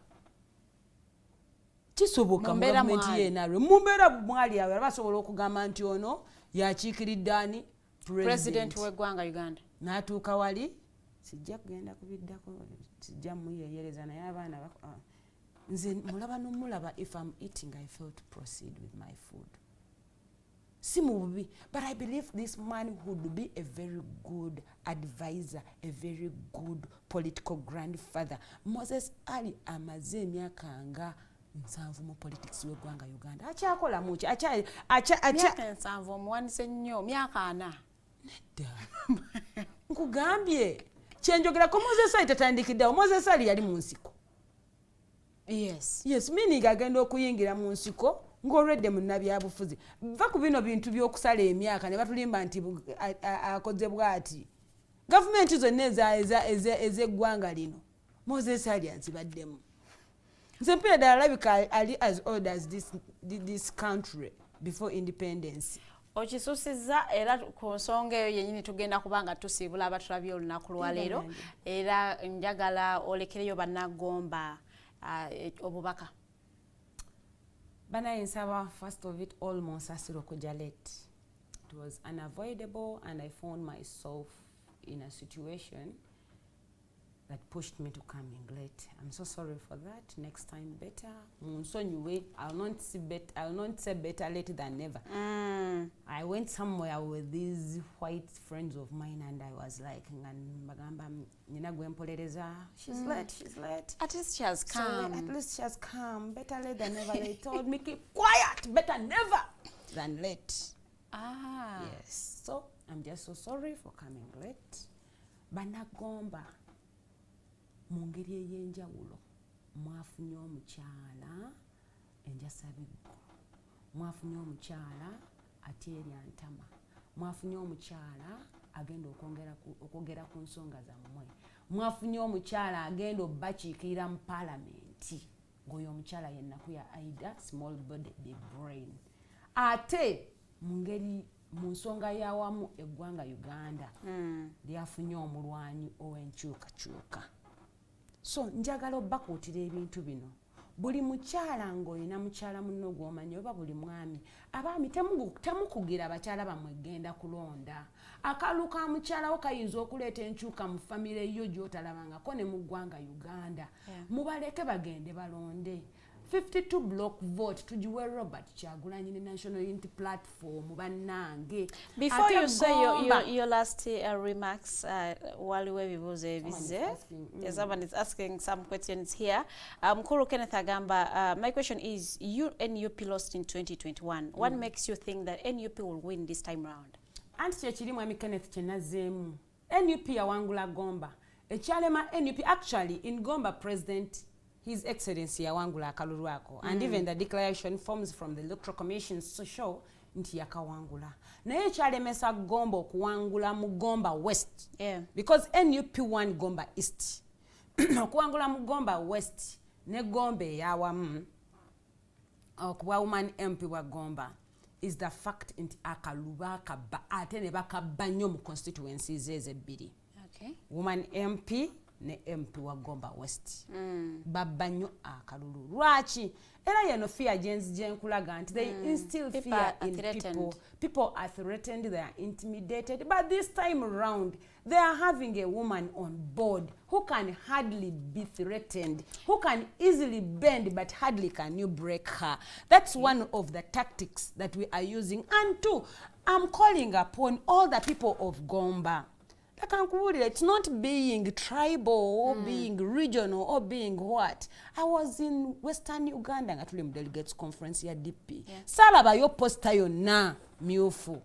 H: government ye na mumbeera mwali awo basobola okugamba nti ono yakiikiridde ani
F: President w'eggwanga Uganda.
H: N'atuuka wali sijja kugenda kubiddako sijja muyeyereza naye abaana nze mulaba n'omulaba if I'm eating I fail to proceed with my food. Si mubi, but I believe this man would be a very good advisor, a very good political grandfather. Moses Ali amaze emyaka nga 7 mu politics w'eggwanga Uganda. Akyakola muki?
F: Myaka 7 omuwanise nnyo, myaka 4.
H: Nedda. Nkugambye kyenjogera ko Moses Ali tatandikiddewo. Moses Ali yali mu nsiko. Yes, meaning agenda okuyingira mu nsiko ng'olwedde munnabyabufuzi. Va ku bino bintu by'okusala emyaka ne batulimba nti akoze bw'ati. Gavumenti zonna ez'eggwanga lino Moses Ali azibaddemu. Nze mpira ddala alabika ali as old as this country before independence.
F: Okisusiza era ku nsonga eyo yennyini tugenda kubanga tusiibula abatulabye olunaku lwaleero era njagala olekereyo bannagomba obubaka.
H: Bana nsaba first of it all Monsasiro Kujalet. It was unavoidable and I found myself in a situation that pushed me to coming late. I'm so sorry for that. Next time better. Munsonyiwe, I'll not say better late than never. I went somewhere with these white friends of mine and I was like, she's late.
F: At least she has come.
H: So at least she has come. Better late than never. They told me, keep quiet. Better never than late. Yes. So I'm just so sorry for coming late. Bana Gomba. Mungeri ey'enjawulo mwafunye omukyala enjasabiggo, mwafunye omukyala ateerya ntama, mwafunye omukyala agenda okwogera ku nsonga zammwe, mwafunye omukyala agenda obbakiikirira mu palamenti ng'oyo omukyala ye Nakuya Aidah, small body big brain. Ate mungeri mu nsonga y'awamu eggwanga Uganda lyafunye omulwanyi ow'enkyukakyuka. So njagala obbakuutira ebintu bino. Buli mukyala ng'olina mukyala munno gw'omanyi oba buli mwami, abaami temukugira abakyala bammwe genda kulonda. Akalulu ka mukyala wo kayinza okuleeta enkyuka mu famire yo gy'otalabangako ne mu ggwanga Uganda. Mubaleke bagende balonde. 52 block vote tujiwe Robert Kyagulanyi ne National Unity Platform bannange.
F: Before you say your last remarks, while we someone is asking some questions here. Mkuru Kenneth Agamba, my question is, you NUP lost in 2021. What makes you think that NUP will win this time round?
H: Anti kyekiri mwami Kenneth kyenazeemu. NUP yawangula Gomba. Ekyalema NUP actually in Gomba president His Excellency yawangula akalulu ako. And even the declaration forms from the electoral commissions to show nti yakawangula. Naye kyalemesa Gomba okuwangula mu Gomba West. Because NUP won Gomba East. Okuwangula mu Gomba West ne Gomba eyawamu okuwa woman MP wa Gomba is the fact nti akaluba akabba ate ne bakabba nnyo mu constituencies ezebbiri. Woman MP ne MP wa Gomba West. Babba nnyo akalulu. Lwaki? Era yeno fear jenkulaga nti they instill fear in people. People are threatened, they are intimidated. But this time around, they are having a woman on board who can hardly be threatened, who can easily bend, but hardly can you break her. That's one of the tactics that we are using. And two, I'm calling upon all the people of Gomba. It's not being tribal or being regional or being what. I was in Western Uganda at the Delegates Conference here DP. Salaba yo posta yonna myufu.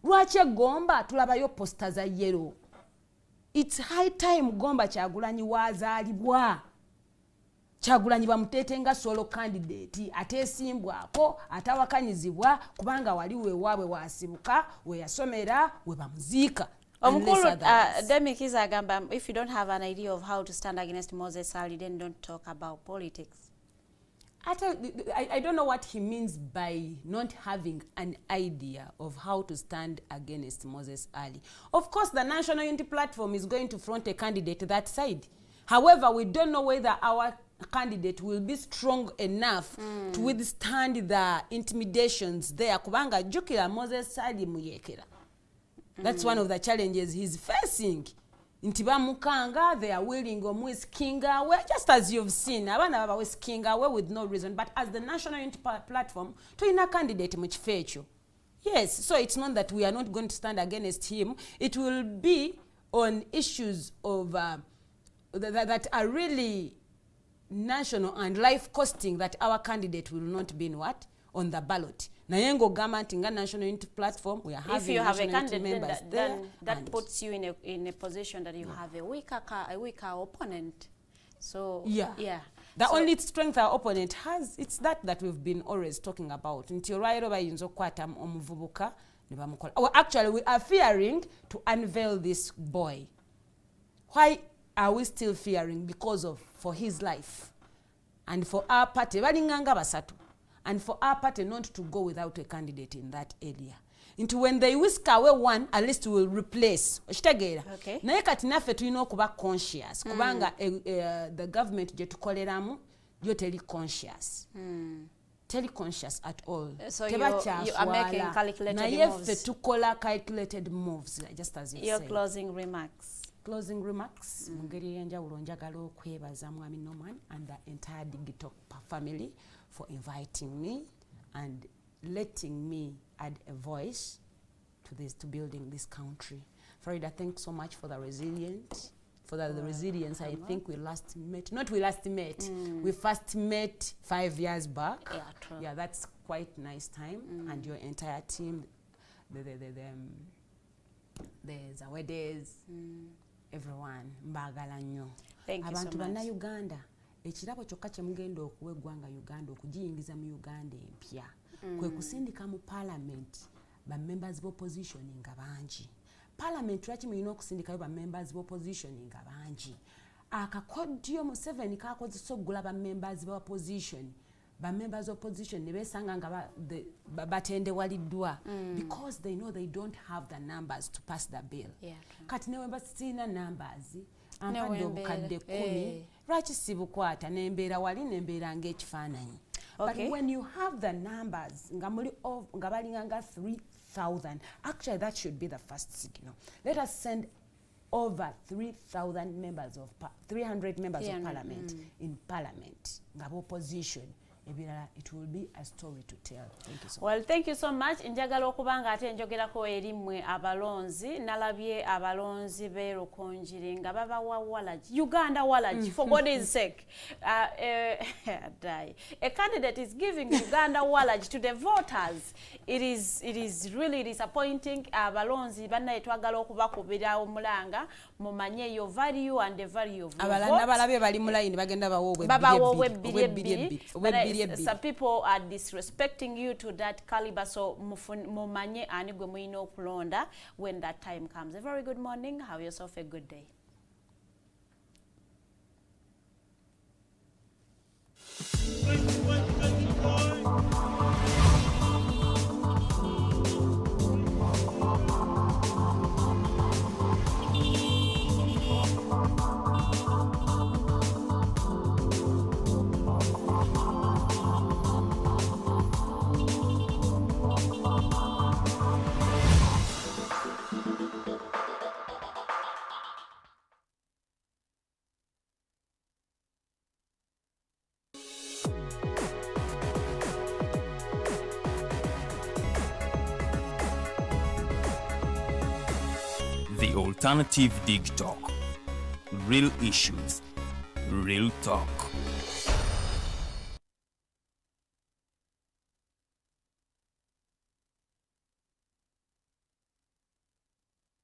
H: Lwaki Gomba tulaba yo posta za yellow. It's high time Gomba Kyagulanyi wazaalibwa. Kyagulanyi bamuteetenga solo candidate ateesimbwako atawakanyizibwa kubanga wali weewaabwe waasibuka we yasomera we bamuziika.
F: If you don't have an idea of how to stand against Moses Ali, then don't talk about politics.
H: I don't know what he means by not having an idea of how to stand against Moses Ali. Of course, the National Unity Platform is going to front a candidate that side. However, we don't know whether our candidate will be strong enough to withstand the intimidations there. Kubanga jukira Moses Ali muyekera. That's one of the challenges he's facing. Intiba mukanga, they are willing to whiskinga away, just as you've seen. Abana baba whiskinga away with no reason. But as the National Unity Platform, to ina candidate much feature. Yes, so it's not that we are not going to stand against him. It will be on issues of that are really national and life costing that our candidate will not be in what? On the ballot. Nayengo government in National Unity Platform, we are having
F: if you have a
H: candidate
F: candidate, then that puts you in a position that you have a weaker opponent. So
H: the only strength our opponent has, it's that we've been always talking about. Until right over yinzo kwata omuvubuka ne bamukola. Oh, actually, we are fearing to unveil this boy. Why are we still fearing? Because of for his life and for our party. Balinganga basatu. And for our party not to go without a candidate in that area. Into when they whisk away one, at least we will replace. Okay. Naye kati naffe tulina okuba conscious. Kubanga the government gye tukoleramu yo teri conscious. Teri conscious at all.
F: So you are making calculated moves.
H: Naye ffe tukola calculated moves, just as you said.
F: Your closing remarks.
H: closing remarks mu ngeri y'enjawulo njagala okwebaza mwami Norman and the entire digital family for inviting me and letting me add a voice to building this country. Farida, thanks so much for the resilience. The resilience, I think we first met 5 years back.
F: Yeah, true.
H: Yeah, that's quite nice time. And your entire team, the Zawedes, everyone, mbagala nnyo.
F: Thank you so
H: Abantu
F: much.
H: banna Uganda, ekirabo kyokka kye mugenda okuwa eggwanga Uganda okugiyingiza mu Uganda empya. Kwe kusindika mu parliament ba members b'opposition nga bangi. Parliament lwaki mulina okusindikayo ba members b'opposition nga bangi. Akakodyo Museveni kakozesa okugula ba members b'opposition. Ba members opposition ne besanga nga batendewaliddwa because they know they don't have the numbers to pass the bill.
F: Yeah,
H: Kati newe basina numbers ankadde obukadde 10 lwaki sibukwata nembeera wali nembeera ng'ekifaananyi.
F: Okay.
H: But when you have the numbers nga balinga nga 3,000, actually that should be the first signal. Let us send over 300 members of parliament in parliament nga opposition. It will be a story to tell. Thank you so much.
F: Well, thank you so much. Njagala okubanga ate njogerako erimwe abalonzi nalabye abalonzi be Rukonjiri nga babawa walaji Uganda walaji for God's sake. A candidate is giving Uganda walaji to the voters. It is really disappointing. Abalonzi banna twagala okubakubira omulanga mumanye your value and the value of your vote.
H: Abalanda balabye bali mu line bagenda bawo
F: some people are disrespecting you to that caliber, so mumanye ani gwe muyina okulonda when that time comes. A very good morning. Have yourself a good day.
E: The Alternative Dig Talk. Real issues, real talk.